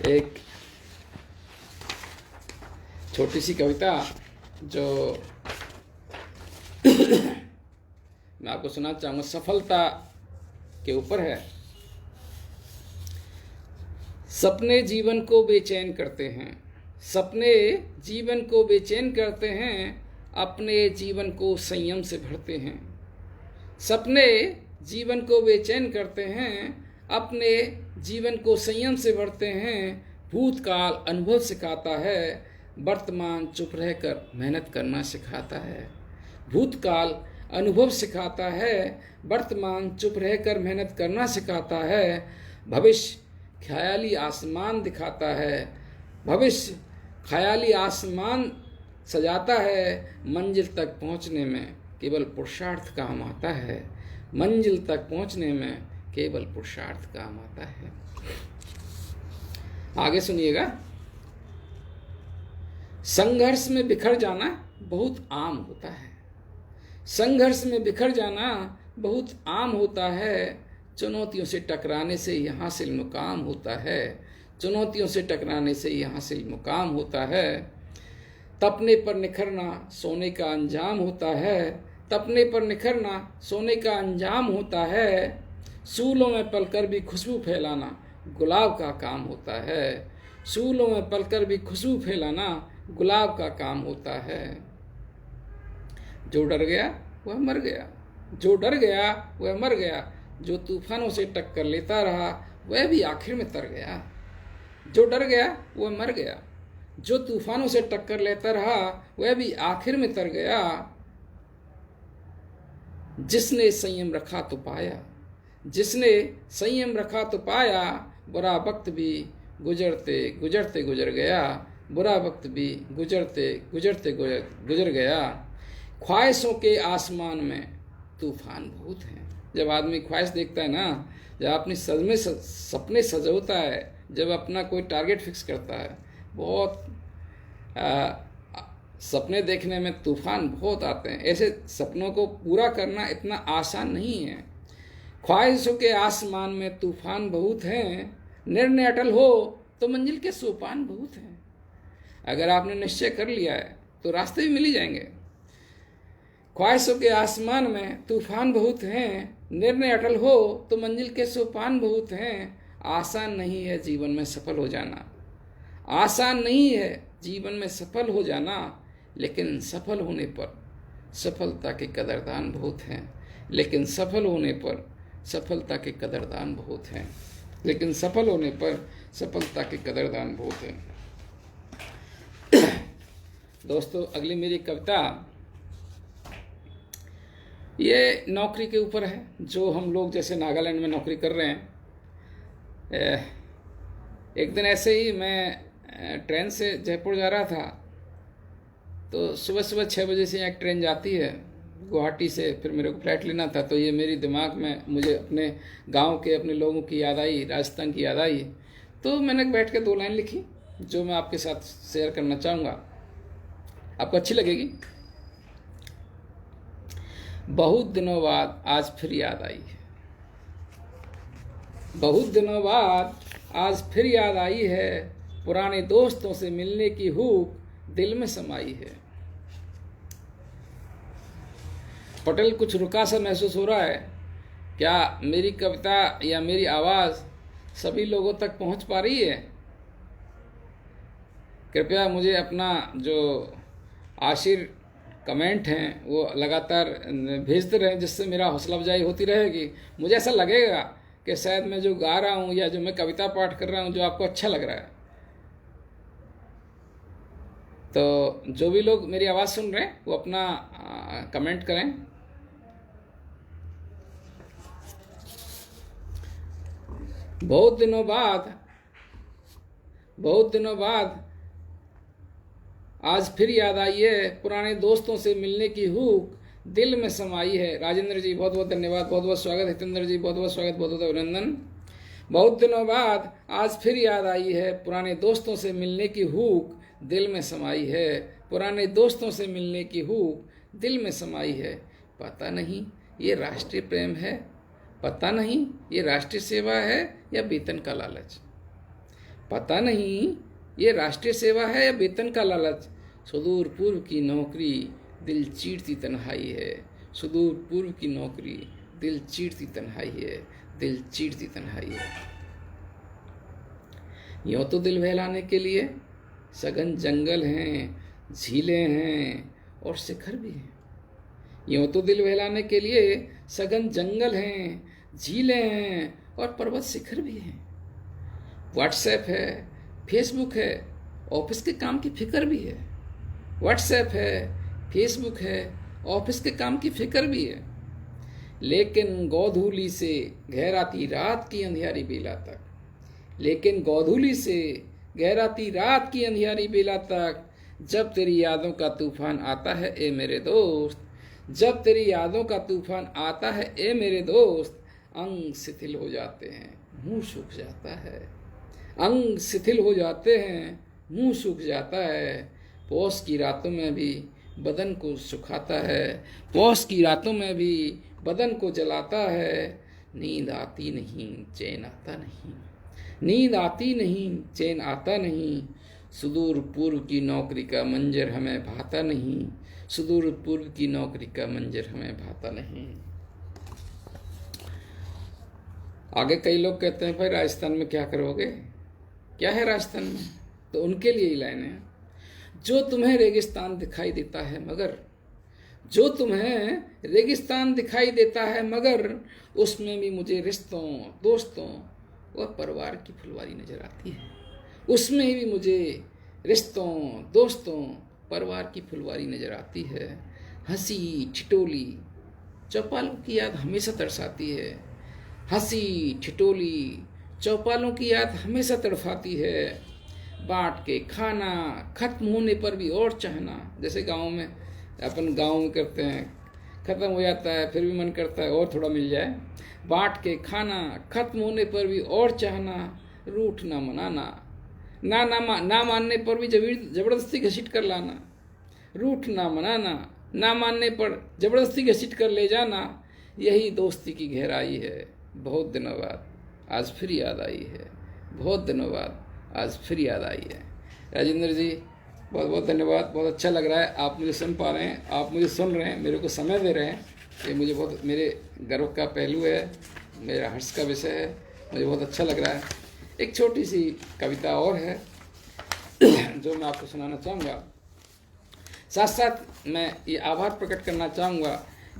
एक छोटी सी कविता जो मैं आपको सुनाना चाहूँगा, सफलता के ऊपर है। सपने जीवन को बेचैन करते हैं, सपने जीवन को बेचैन करते हैं, अपने जीवन को संयम से भरते हैं। सपने जीवन को बेचैन करते हैं, अपने जीवन को संयम से भरते हैं। भूतकाल अनुभव सिखाता है, वर्तमान चुप रहकर मेहनत करना सिखाता है। भूतकाल अनुभव सिखाता है, वर्तमान चुप रहकर मेहनत करना सिखाता है। भविष्य ख्याली आसमान दिखाता है, भविष्य ख्याली आसमान सजाता है। मंजिल तक पहुंचने में केवल पुरुषार्थ काम आता है, मंजिल तक पहुंचने में केवल पुरुषार्थ काम आता है। आगे सुनिएगा। संघर्ष में बिखर जाना बहुत आम होता है, संघर्ष में बिखर जाना बहुत आम होता है। चुनौतियों से टकराने से ही हासिल मुकाम होता है, चुनौतियों से टकराने से ही हासिल मुकाम होता है। तपने पर निखरना सोने का अंजाम होता है, तपने पर निखरना सोने का अंजाम होता है। सूलों में पलकर भी खुशबू फैलाना गुलाब का काम होता है, सूलों में पलकर भी खुशबू फैलाना गुलाब का काम होता है। जो डर गया वह मर गया, जो डर गया वह मर गया, जो तूफानों से टक्कर लेता रहा वह भी आखिर में तर गया। जो डर गया वह मर गया, जो तूफानों से टक्कर लेता रहा वह भी आखिर में तर गया। जिसने संयम रखा तो पाया, जिसने संयम रखा तो पाया। बुरा वक्त भी गुजरते गुजरते गुजर गया, बुरा वक्त भी गुजरते गुजरते गुजर गया। ख्वाहिशों के आसमान में तूफान बहुत हैं। जब आदमी ख्वाहिश देखता है ना, जब अपनी सपने सजोता है, जब अपना कोई टारगेट फिक्स करता है, बहुत सपने देखने में तूफान बहुत आते हैं। ऐसे सपनों को पूरा करना इतना आसान नहीं है। ख्वाहिशों के आसमान में तूफान बहुत हैं, निर्णय अटल हो तो मंजिल के सोपान बहुत हैं। अगर आपने निश्चय कर लिया है तो रास्ते भी मिल ही जाएंगे। ख्वाहिशों के आसमान में तूफान बहुत हैं, निर्णय अटल हो तो मंजिल के सोपान बहुत हैं। आसान नहीं है जीवन में सफल हो जाना, आसान नहीं है जीवन में सफल हो जाना, लेकिन सफल होने पर सफलता के कदरदान बहुत हैं, लेकिन सफल होने पर सफलता के कदरदान बहुत हैं, लेकिन सफल होने पर सफलता के कदरदान बहुत हैं। दोस्तों, अगली मेरी कविता ये नौकरी के ऊपर है, जो हम लोग जैसे नागालैंड में नौकरी कर रहे हैं। एक दिन ऐसे ही मैं ट्रेन से जयपुर जा रहा था, तो सुबह सुबह 6 बजे से यहाँ एक ट्रेन जाती है गुवाहाटी से, फिर मेरे को फ्लाइट लेना था। तो ये मेरी दिमाग में मुझे अपने गांव के अपने लोगों की याद आई, राजस्थान की याद आई। तो मैंने बैठ के 2 लाइन लिखी, जो मैं आपके साथ शेयर करना चाहूँगा, आपको अच्छी लगेगी। बहुत दिनों बाद आज फिर याद आई है, बहुत दिनों बाद आज फिर याद आई है। पुराने दोस्तों से मिलने की भूख दिल में समाई है। पटेल, कुछ रुका सा महसूस हो रहा है क्या? मेरी कविता या मेरी आवाज़ सभी लोगों तक पहुंच पा रही है? कृपया मुझे अपना जो आशीर कमेंट हैं वो लगातार भेजते रहें, जिससे मेरा हौसला अफजाई होती रहेगी। मुझे ऐसा लगेगा कि शायद मैं जो गा रहा हूँ या जो मैं कविता पाठ कर रहा हूँ, जो आपको अच्छा लग रहा है। तो जो भी लोग मेरी आवाज़ सुन रहे हैं वो अपना कमेंट करें। बहुत दिनों बाद आज फिर याद आई है, पुराने दोस्तों से मिलने की भूख दिल में समाई है। राजेंद्र जी बहुत बहुत धन्यवाद, बहुत बहुत स्वागत। हितेंद्र जी बहुत बहुत स्वागत, बहुत बहुत अभिनंदन। बहुत दिनों बाद आज फिर याद आई है, पुराने दोस्तों से मिलने की भूख दिल में समाई है, पुराने दोस्तों से मिलने की भूख दिल में समाई है। पता नहीं ये राष्ट्रीय प्रेम है, पता नहीं ये राष्ट्रीय सेवा है या वेतन का लालच, पता नहीं ये राष्ट्रीय सेवा है या वेतन का लालच। सुदूर पूर्व की नौकरी दिल चीरती तन्हाई है, सुदूर पूर्व की नौकरी दिल चीरती तन्हाई है, दिल चीरती तन्हाई है। यूँ तो दिल बहलाने के लिए सघन जंगल हैं, झीलें हैं और शिखर भी हैं। यूँ तो दिल बहलाने के लिए सघन जंगल हैं, झीलें हैं और पर्वत शिखर भी हैं। व्हाट्सएप है, फेसबुक है, ऑफिस के काम की फिक्र भी है। व्हाट्सएप है, फेसबुक है, ऑफिस के काम की फिक्र भी है। लेकिन गोधूली से गहराती रात की अंधियारी बेला तक, लेकिन गोधूली से गहराती रात की अंधियारी बेला तक, जब तेरी यादों का तूफान आता है ए मेरे दोस्त, जब तेरी यादों का तूफान आता है ए मेरे दोस्त, अंग शिथिल हो जाते हैं, मुंह सूख जाता है। अंग शिथिल हो जाते हैं, मुंह सूख जाता है। पौष की रातों में भी बदन को सुखाता है, पौष की रातों में भी बदन को जलाता है। नींद आती नहीं, चैन आता नहीं, नींद आती नहीं, चैन आता नहीं। सुदूर पूर्व की नौकरी का मंजर हमें भाता नहीं, सुदूर पूर्व की नौकरी का मंजर हमें भाता नहीं। आगे कई लोग कहते हैं भाई राजस्थान में क्या करोगे, क्या है राजस्थान में, तो उनके लिए ही लाइन है। जो तुम्हें रेगिस्तान दिखाई देता है मगर, जो तुम्हें रेगिस्तान दिखाई देता है मगर, उसमें भी मुझे रिश्तों, दोस्तों और परिवार की फुलवारी नजर आती है। उसमें भी मुझे रिश्तों, दोस्तों, परिवार की फुलवारी नजर आती है। हंसी ठिठोली चौपालों की याद हमेशा तरसाती है, हंसी ठिठोली चौपालों की याद हमेशा तड़फाती है। बांट के खाना खत्म होने पर भी और चाहना, जैसे गांव में अपन गांव में करते हैं, खत्म हो जाता है फिर भी मन करता है और थोड़ा मिल जाए। बांट के खाना खत्म होने पर भी और चाहना, रूठ ना मनाना, ना मानने पर भी जबरदस्ती घसीट कर लाना, रूठ ना मनाना, ना मानने पर जबरदस्ती घसीट कर ले जाना, यही दोस्ती की गहराई है। बहुत दिनों बाद आज फिर याद आई है, बहुत दिनों बाद आज फिर याद आई है। राजेंद्र जी बहुत बहुत धन्यवाद, बहुत अच्छा लग रहा है आप मुझे सुन पा रहे हैं, आप मुझे सुन रहे हैं, मेरे को समय दे रहे हैं। ये मुझे बहुत मेरे गर्व का पहलू है, मेरा हर्ष का विषय है, मुझे बहुत अच्छा लग रहा है। एक छोटी सी कविता और है जो मैं आपको सुनाना चाहूँगा। साथ साथ मैं ये आभार प्रकट करना चाहूँगा,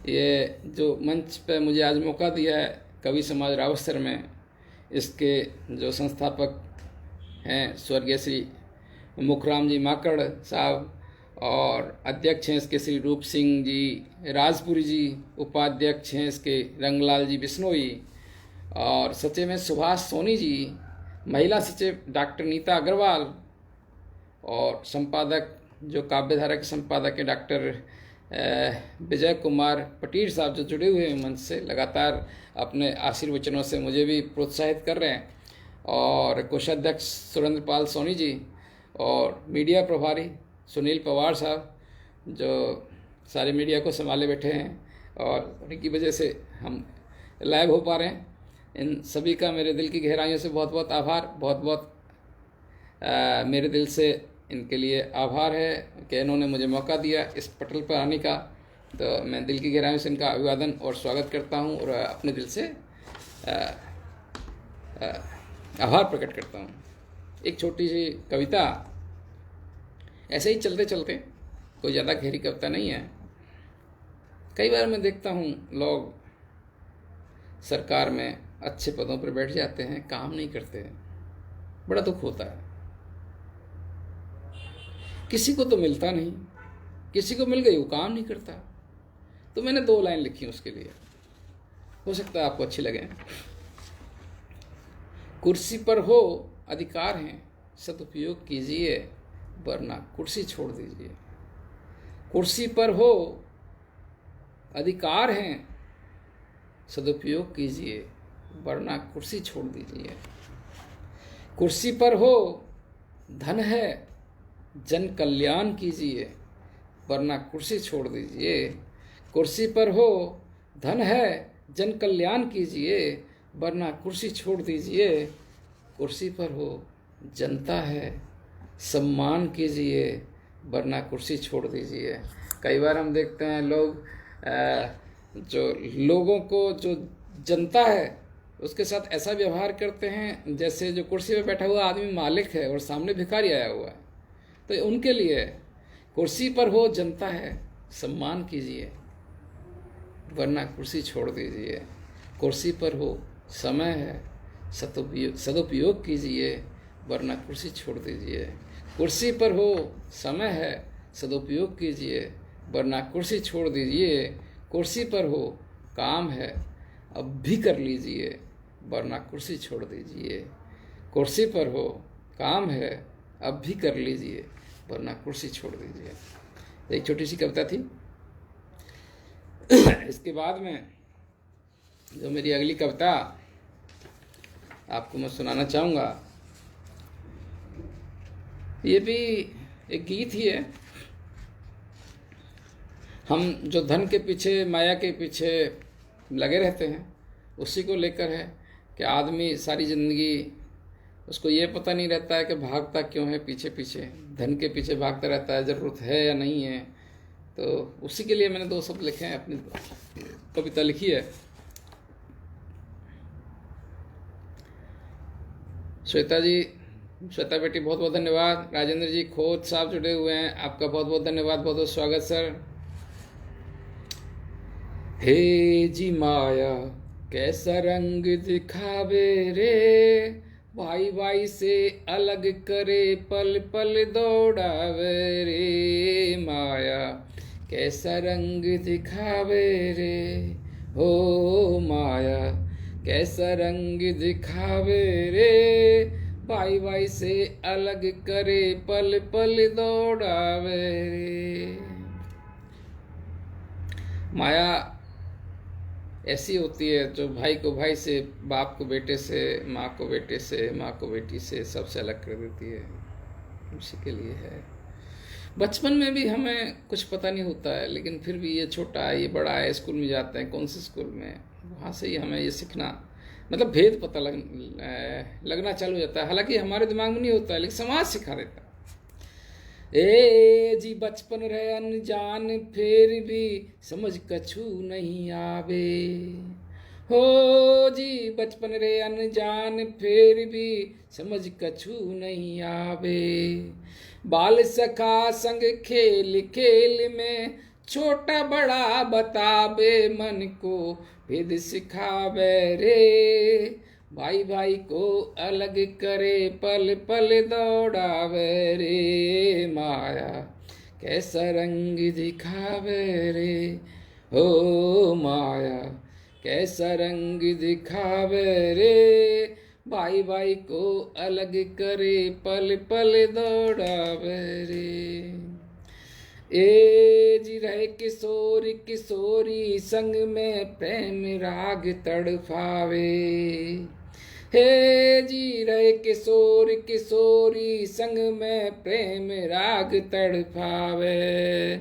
ये जो मंच पे मुझे आज मौका दिया है कवि समाज रावतसर में, इसके जो संस्थापक हैं स्वर्गीय श्री मुखराम जी माकड़ साहब, और अध्यक्ष हैं इसके श्री रूप सिंह जी राजपुरी जी, उपाध्यक्ष हैं इसके रंगलाल जी बिश्नोई, और सचिव में सुभाष सोनी जी, महिला सचिव डॉक्टर नीता अग्रवाल, और संपादक जो काव्यधारा के संपादक हैं डॉक्टर विजय कुमार पटीर साहब, जो जुड़े हुए हैं मंच से, लगातार अपने आशीर्वचनों से मुझे भी प्रोत्साहित कर रहे हैं, और कोषाध्यक्ष सुरेंद्र पाल सोनी जी, और मीडिया प्रभारी सुनील पवार साहब जो सारे मीडिया को संभाले बैठे हैं, और उनकी वजह से हम लाइव हो पा रहे हैं। इन सभी का मेरे दिल की गहराइयों से बहुत बहुत आभार, बहुत बहुत मेरे दिल से इनके लिए आभार है कि इन्होंने मुझे मौका दिया इस पटल पर आने का। तो मैं दिल की गहराइयों से इनका अभिवादन और स्वागत करता हूं, और अपने दिल से आभार प्रकट करता हूं। एक छोटी सी कविता, ऐसे ही चलते चलते, कोई ज़्यादा गहरी कविता नहीं है। कई बार मैं देखता हूं लोग सरकार में अच्छे पदों पर बैठ जाते हैं, काम नहीं करते हैं, बड़ा दुख होता है। किसी को तो मिलता नहीं, किसी को मिल गई वो काम नहीं करता। तो मैंने 2 लाइन लिखी उसके लिए, हो सकता है आपको अच्छी लगे। कुर्सी पर हो अधिकार हैं, सदुपयोग कीजिए वरना कुर्सी छोड़ दीजिए। कुर्सी पर हो अधिकार हैं, सदुपयोग कीजिए वरना कुर्सी छोड़ दीजिए। कुर्सी पर हो धन है, जन कल्याण कीजिए वरना कुर्सी छोड़ दीजिए। कुर्सी पर हो धन है, जन कल्याण कीजिए वरना कुर्सी छोड़ दीजिए। कुर्सी पर हो जनता है, सम्मान कीजिए वरना कुर्सी छोड़ दीजिए। कई बार हम देखते हैं लोग जो लोगों को, जो जनता है उसके साथ ऐसा व्यवहार करते हैं जैसे जो कुर्सी पे बैठा हुआ आदमी मालिक है और सामने भिखारी आया हुआ है। तो उनके लिए कुर्सी पर हो जनता है, सम्मान कीजिए वरना कुर्सी छोड़ दीजिए। कुर्सी पर हो समय है, सदुपयोग कीजिए वरना कुर्सी छोड़ दीजिए। कुर्सी पर हो समय है, सदुपयोग कीजिए वरना कुर्सी छोड़ दीजिए। कुर्सी पर हो काम है, अब भी कर लीजिए वरना कुर्सी छोड़ दीजिए। कुर्सी पर हो काम है, अब भी कर लीजिए वरना कुर्सी छोड़ दीजिए। एक छोटी सी कविता थी। इसके बाद में जो मेरी अगली कविता आपको मैं सुनाना चाहूँगा, ये भी एक गीत ही है। हम जो धन के पीछे, माया के पीछे लगे रहते हैं, उसी को लेकर है कि आदमी सारी ज़िंदगी उसको ये पता नहीं रहता है कि भागता क्यों है पीछे पीछे, धन के पीछे भागता रहता है, ज़रूरत है या नहीं है। तो उसी के लिए मैंने 2 शब्द लिखे हैं, अपनी कविता लिखी है। श्वेता जी, श्वेता बेटी बहुत बहुत धन्यवाद। राजेंद्र जी, खोद साहब जुड़े हुए हैं, आपका बहुत बहुत धन्यवाद, बहुत बहुत स्वागत सर। हे जी माया कैसा रंग दिखावे रे, भाई भाई से अलग करे, पल पल दौड़ावे रे। माया कैसा रंग दिखावे रे, हो माया कैसा रंग दिखावे रे, भाई भाई से अलग करे, पल पल दौड़ावे रे। माया ऐसी होती है जो भाई को भाई से, बाप को बेटे से, माँ को बेटे से, माँ को बेटी से, सबसे अलग कर देती है। उसी के लिए है। बचपन में भी हमें कुछ पता नहीं होता है, लेकिन फिर भी ये छोटा है, ये बड़ा है, स्कूल में जाते हैं, कौन से स्कूल में, वहाँ से ही हमें ये सीखना, मतलब भेद पता लगना चालू हो जाता है। हालांकि हमारे दिमाग में नहीं होता है, लेकिन समाज सिखा देता है। ए जी बचपन रहे अनजान, फिर भी समझ कछु नहीं आवे, हो जी बचपन रे अनजान, फिर भी समझ कछु नहीं आवे। बाल सखा संग खेल खेल में, छोटा बड़ा बतावे, मन को भेद सिखावे रे। भाई भाई को अलग करे, पल पल दौड़ावे रे। माया कैसा रंग दिखावे रे, हो माया कैसा रंग दिखावे रे, भाई भाई को अलग करे, पल पल दौड़ावे रे। ए जी रहे किशोरी किशोरी, संग में प्रेम राग तड़फावे, हे जी रहे किशोर किशोरी, संग में प्रेम राग तड़फावे।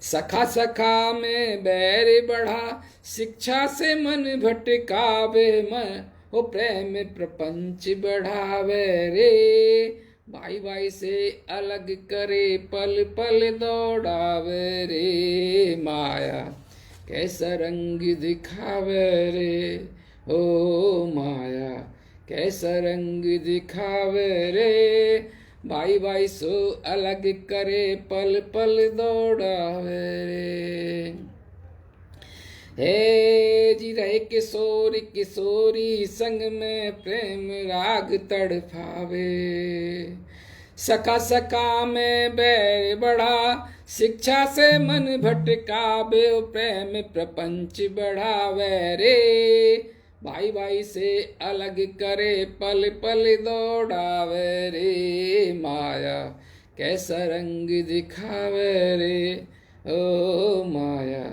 सखा सखा में बैर बढ़ा, शिक्षा से मन भटकावे, मन हो प्रेम प्रपंच बढ़ावे रे। भाई भाई से अलग करे, पल पल दौड़ावे रे। माया कैसा रंग दिखावे रे, ओ माया कैसा रंग दिखावे रे, भाई भाई सो अलग करे, पल पल दौड़ावे रे। हे जी रहे किशोरी किशोरी, संग में प्रेम राग तड़फावे। सखा सखा में बैर बढ़ा, शिक्षा से मन भटकावे, प्रेम प्रपंच बढ़ावे रे। भाई भाई से अलग करे, पल पल दौड़ावे रे। माया कैसा रंग दिखावे रे, ओ माया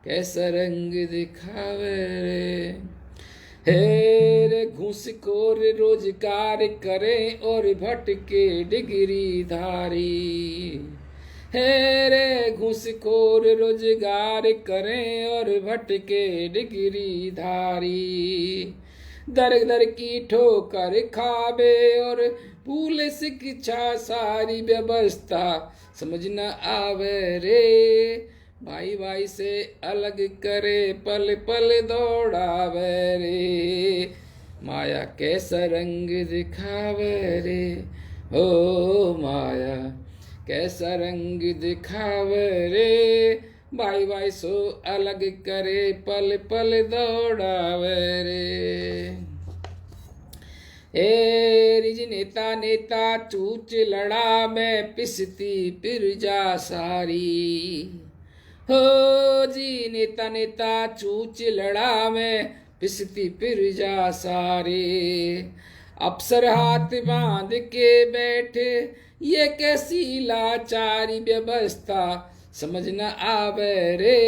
कैसा रंग दिखावे रे। हे रे घूसखोर रोजगार करे, और भटके डिग्री धारी। हे रे घूसखोर रोजगार करे, और भटके डिग्री धारी। दर दर की ठोकर खावे और भूल शिक्षा सारी व्यवस्था समझ न आवे रे। भाई भाई से अलग करे पल पल दौड़ावे रे। माया कैसा रंग दिखावे रे, ओ माया कैसा रंग दिखावे रे। भाई भाई सो अलग करे पल पल दौड़ावे रे। रिज नेता नेता चूच लड़ा में पिसती पिरजा सारी। हो जी नेता नेता चूच लड़ा में पिसती पिरजा सारी। अफसर हाथ बांध के बैठे ये कैसी लाचारी व्यवस्था समझ न आवे रे।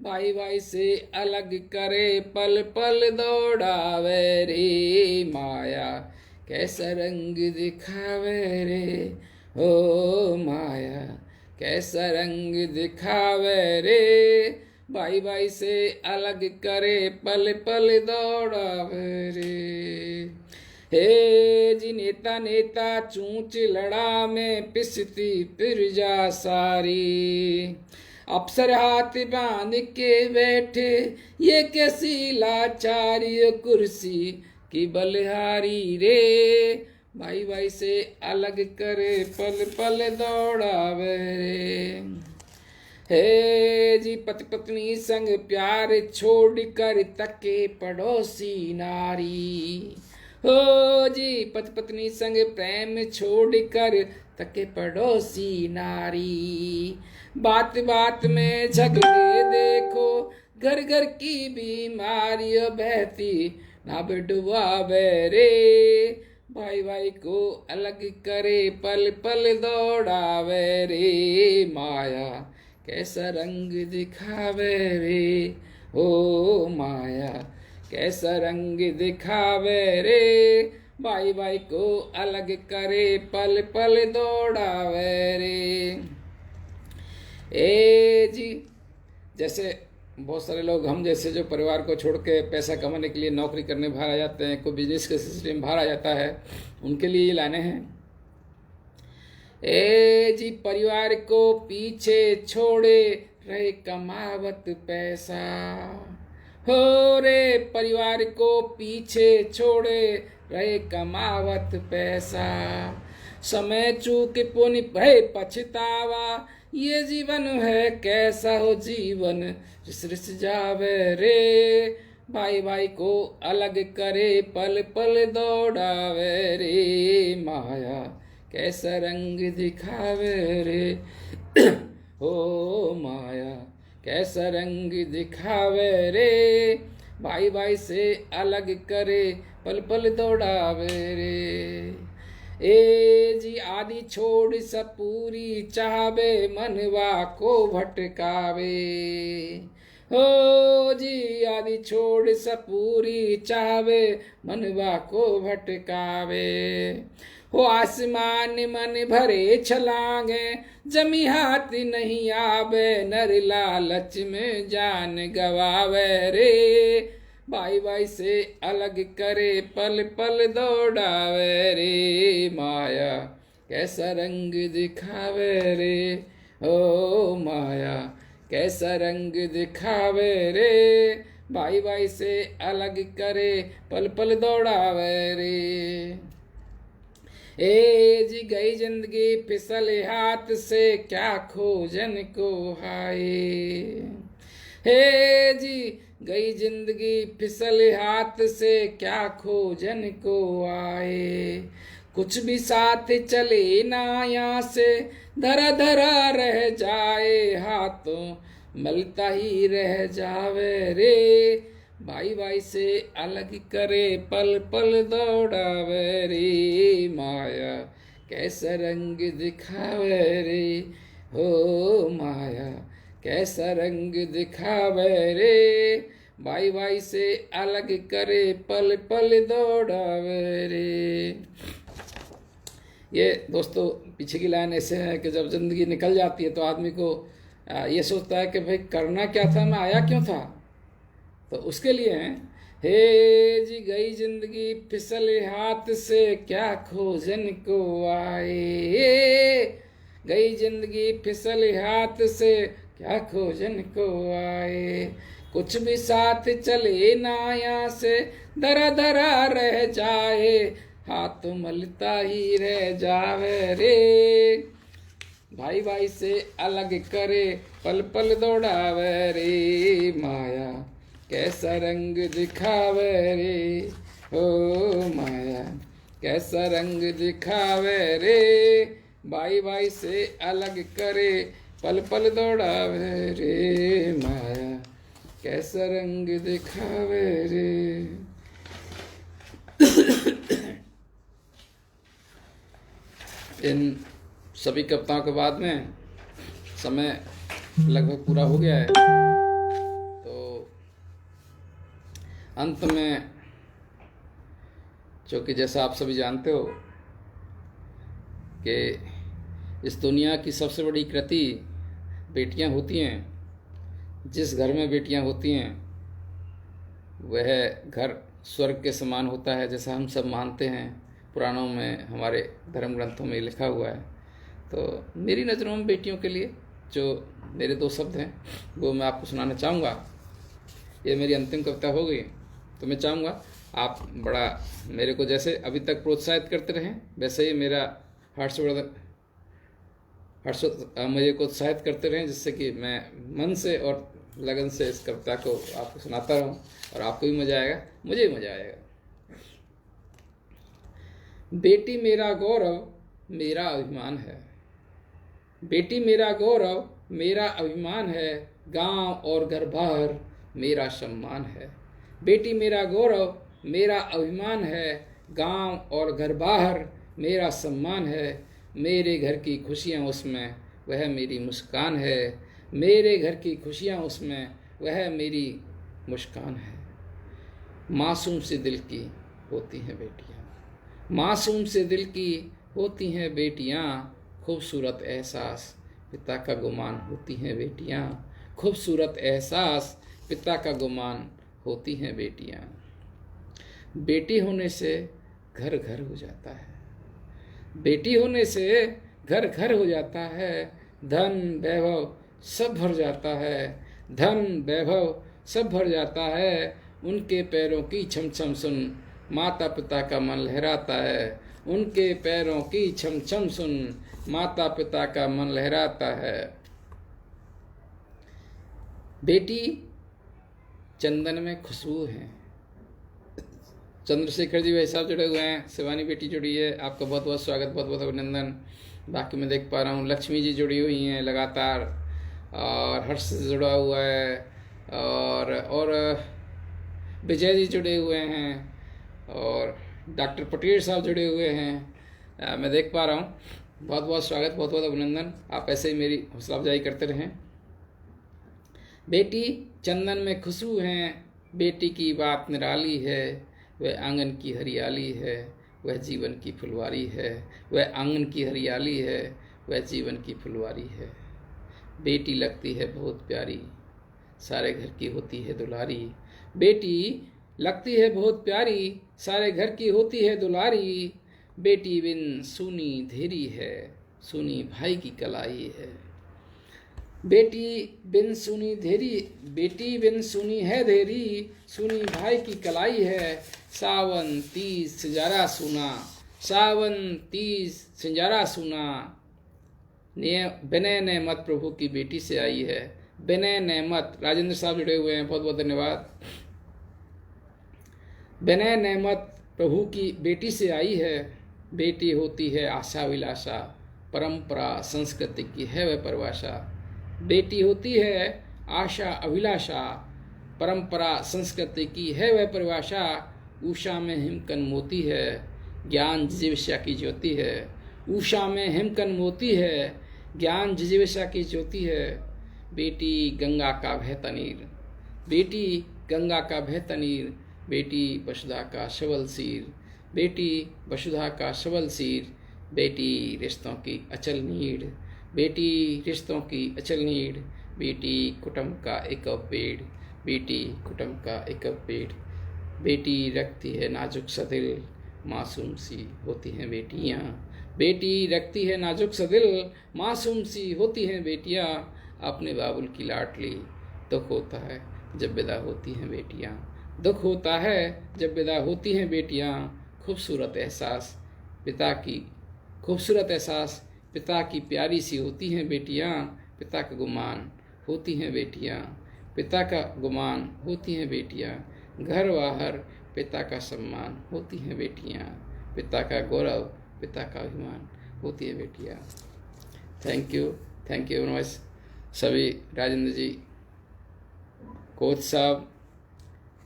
भाई भाई से अलग करे पल पल दौड़ावे रे। माया कैसा रंग दिखावे रे, ओ माया कैसा रंग दिखावे रे। भाई भाई से अलग करे पल पल दौड़ावे रे। हे जी नेता नेता चूंच लड़ा में पिसती पिरजा सारी। अफसर हाथ बांध के बैठे ये कैसी लाचारी कुर्सी की बलिहारी रे। भाई भाई से अलग करे पल पल दौड़ावे रे। हे जी पति पत्नी संग प्यार छोड़ कर तके पड़ोसी नारी। हो जी पति पत्नी संग प्रेम छोड़ कर तके पड़ोसी नारी। बात बात में झगड़े देखो घर घर की बीमारी बहती ना डुबावे रे। भाई भाई को अलग करे पल पल दौड़ावे रे। माया कैसा रंग दिखावे रे, ओ माया कैसा रंग दिखावे रे। भाई भाई को अलग करे पल पल दौड़ावे रे। जी जैसे बहुत सारे लोग हम जैसे जो परिवार को छोड़ के पैसा कमाने के लिए नौकरी करने बाहर आ जाते हैं, कोई बिजनेस के सिलसिले में बाहर आ जाता है, उनके लिए ये लाने हैं। जी परिवार को पीछे छोड़े रहे कमावत पैसा। हो रे परिवार को पीछे छोड़े रहे कमावत पैसा। समय चूक पुनि भय पछतावा ये जीवन है कैसा हो जीवन रिस जावे रे। भाई भाई को अलग करे पल पल दौड़ावे रे। माया कैसा रंग दिखावे रे, ओ माया कैसा रंग दिखावे रे। भाई भाई से अलग करे पल पल दौड़ावे रे। जी आदि छोड़ सब पूरी चाहवे मनवा को भटकावे। हो जी आदि छोड़ सब पूरी चाहवे मनवा को भटकावे। हो आसमान मन भरे छलांगे जमी हाथ नहीं आवे। नर लालच में जान गवावे रे। भाई भाई से अलग करे पल पल दौड़ावे रे। माया कैसा रंग दिखावे रे, ओ माया कैसा रंग दिखावे रे। भाई भाई से अलग करे पल पल दौड़ावे रे। जी गई जिंदगी फिसल हाथ से क्या खोजन को हाय। हे जी गई जिंदगी फिसल हाथ से क्या खोजन को आए। कुछ भी साथ चले ना यहाँ से धरा धरा रह जाए। हाथों मलता ही रह जावे रे। भाई भाई से अलग करे पल पल दौड़ावे रे। माया कैसा रंग दिखावे रे, हो माया कैसा रंग दिखावे रे। भाई भाई से अलग करे पल पल दौड़ावे रे। ये दोस्तों पीछे की लाइन ऐसे है कि जब जिंदगी निकल जाती है तो आदमी को ये सोचता है कि भाई करना क्या था, मैं आया क्यों था। तो उसके लिए हे जी गई जिंदगी फिसले हाथ से क्या खोजन को आए, गई जिंदगी फिसले हाथ से क्या खोजन को आए, कुछ भी साथ चले ना यहाँ से दरा दरा रह जाए, हाथ मलता ही रह जावे रे, भाई भाई से अलग करे पल पल दौड़ावे रे, माया कैसा रंग दिखावे रे, ओ माया कैसा रंग दिखावे रे, भाई भाई से अलग करे पल पल दौड़ावे रे, माया कैसा रंग दिखावे रे। इन सभी कविताओं के बाद में समय लगभग पूरा हो गया है, तो अंत में चूँकि जैसा आप सभी जानते हो कि इस दुनिया की सबसे बड़ी कृति बेटियां होती हैं, जिस घर में बेटियां होती हैं वह घर स्वर्ग के समान होता है, जैसा हम सब मानते हैं, पुराणों में हमारे धर्म ग्रंथों में लिखा हुआ है। तो मेरी नज़रों में बेटियों के लिए जो मेरे दो शब्द हैं वो मैं आपको सुनाना चाहूँगा। ये मेरी अंतिम कविता हो गई, तो मैं चाहूँगा आप बड़ा मेरे को जैसे अभी तक प्रोत्साहित करते रहें, वैसे ही मेरा हर्ष मुझे को उत्साहित करते रहें, जिससे कि मैं मन से और लगन से इस कविता को आपको सुनाता रहूं और आपको भी मज़ा आएगा, मुझे भी मज़ा आएगा। बेटी मेरा गौरव मेरा अभिमान है, बेटी मेरा गौरव मेरा अभिमान है, गांव और घर बाहर मेरा सम्मान है, बेटी मेरा गौरव मेरा अभिमान है, गांव और घर बाहर मेरा सम्मान है, मेरे घर की खुशियाँ उसमें वह मेरी मुस्कान है, मेरे घर की खुशियाँ उसमें वह मेरी मुस्कान है, मासूम से दिल की होती हैं बेटियाँ, मासूम से दिल की होती हैं बेटियाँ, खूबसूरत एहसास पिता का गुमान होती हैं बेटियाँ, खूबसूरत एहसास पिता का गुमान होती हैं बेटियाँ, बेटी होने से घर घर हो जाता है, बेटी होने से घर घर हो जाता है, धन वैभव सब भर जाता है, धन वैभव सब भर जाता है, उनके पैरों की छम छम सुन माता पिता का मन लहराता है, उनके पैरों की छम छम सुन माता पिता का मन लहराता है। बेटी चंदन में खुशबू है, चंद्रशेखर जी भाई साहब जुड़े हुए हैं, शिवानी बेटी जुड़ी है, आपका बहुत बहुत स्वागत, बहुत बहुत अभिनंदन। बाकी मैं देख पा रहा हूँ लक्ष्मी जी जुड़ी हुई हैं लगातार, और हर्ष जुड़ा हुआ है, और विजय जी जुड़े हुए हैं, और डॉक्टर पटेल साहब जुड़े हुए हैं, मैं देख पा रहा हूँ। बहुत बहुत स्वागत, बहुत बहुत अभिनंदन, आप ऐसे ही मेरी हौसला अफजाई करते रहें। बेटी चंदन में खुशबू हैं, बेटी की बात निराली है, वह आंगन की हरियाली है, वह जीवन की फुलवारी है, वह आंगन की हरियाली है, वह जीवन की फुलवारी है। बेटी लगती है बहुत प्यारी, सारे घर की होती है दुलारी, बेटी लगती है बहुत प्यारी, सारे घर की होती है दुलारी, बेटी बिन सुनी धेरी है, सुनी भाई की कलाई है, बेटी बिन सुनी धेरी, बेटी बिन सुनी है धेरी, सुनी भाई की कलाई है, सावन तीज सिंजारा सुना, सावन तीज सिंजारा सुना, विनय नेमत प्रभु की बेटी से आई है, विनय नेमत राजेंद्र साहब जुड़े हुए हैं, बहुत बहुत धन्यवाद। विनय नेमत प्रभु की बेटी से आई है, बेटी होती है आशा विलासा, परंपरा संस्कृति की है वह परिभाषा, बेटी होती है आशा अभिलाषा, परंपरा संस्कृति की है वह परिभाषा, उषा में हिमकन मोती है, ज्ञान जिजीविषा की ज्योति है, उषा में हिमकन मोती है, ज्ञान जिजीविषा की ज्योति है, बेटी गंगा का भय तनीर, बेटी गंगा का भय तनीर, बेटी वसुधा का सबल सिर, बेटी वसुधा का सबल सिर, बेटी रिश्तों की अचल नीड़, बेटी रिश्तों की अचल नीड़, बेटी कुटुंब का एक पेड़, बेटी कुटुंब का एक पेड़, बेटी रखती है नाजुक सा दिल, मासूम सी होती हैं बेटियाँ। बेटी रखती है नाजुक सा दिल, मासूम सी होती हैं बेटियाँ। अपने बाबुल की लाडली, दुख होता है जब विदा होती हैं बेटियाँ। दुख होता है जब विदा होती हैं बेटियाँ। खूबसूरत एहसास पिता की खूबसूरत एहसास पिता की प्यारी सी होती हैं बेटियाँ। पिता का गुमान होती हैं बेटियाँ। पिता का गुमान होती हैं बेटियाँ। घर बाहर पिता का सम्मान होती हैं बेटियाँ। पिता का गौरव, पिता का अभिमान होती है बेटियाँ। थैंक यू वेरी मच सभी, राजेंद्र जी, कोच साहब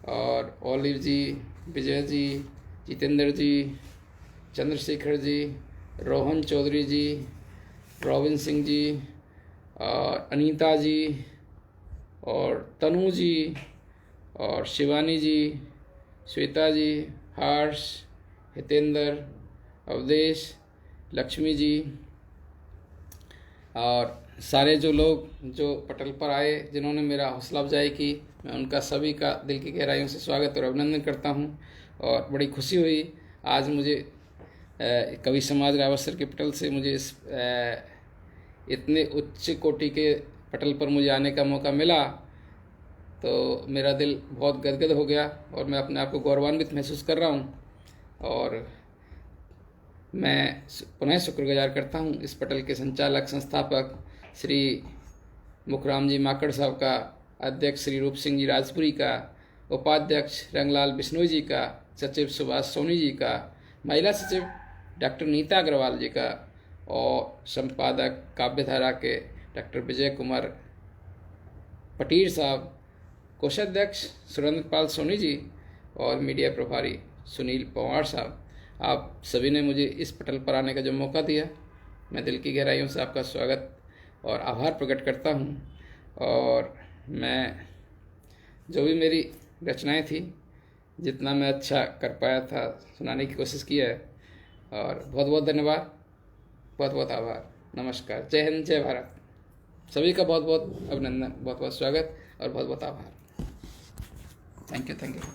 और ऑलिव जी, विजय जी, जितेंद्र जी, चंद्रशेखर जी, रोहन चौधरी जी, रोबिन सिंह जी और अनीता जी और तनु जी और शिवानी जी, श्वेता जी, हर्ष, हितेंद्र, अवधेश, लक्ष्मी जी और सारे जो लोग जो पटल पर आए, जिन्होंने मेरा हौसला अफजाई की, मैं उनका सभी का दिल की गहराइयों से स्वागत और अभिनंदन करता हूं। और बड़ी खुशी हुई आज मुझे कवि समाज रावत के पटल से मुझे इस इतने उच्च कोटि के पटल पर मुझे आने का मौका मिला, तो मेरा दिल बहुत गदगद हो गया और मैं अपने आप को गौरवान्वित महसूस कर रहा हूं। और मैं पुनः शुक्रगुजार करता हूं इस पटल के संचालक संस्थापक श्री मुखराम जी माकड़ साहब का, अध्यक्ष श्री रूप सिंह जी राजपुरी का, उपाध्यक्ष रंगलाल बिश्नोई जी का, सचिव सुभाष सोनी जी का, महिला सचिव डॉक्टर नीता अग्रवाल जी का और संपादक काव्यधारा के डॉक्टर विजय कुमार पटीर साहब, कोषाध्यक्ष सुरेंद्रपाल सोनी जी और मीडिया प्रभारी सुनील पवार साहब। आप सभी ने मुझे इस पटल पर आने का जो मौका दिया, मैं दिल की गहराइयों से आपका स्वागत और आभार प्रकट करता हूं। और मैं जो भी मेरी रचनाएं थी, जितना मैं अच्छा कर पाया था सुनाने की कोशिश की है। और बहुत बहुत धन्यवाद, बहुत बहुत आभार, नमस्कार, जय हिंद, जय भारत। सभी का बहुत बहुत अभिनंदन, बहुत बहुत स्वागत और बहुत बहुत आभार। Thank you.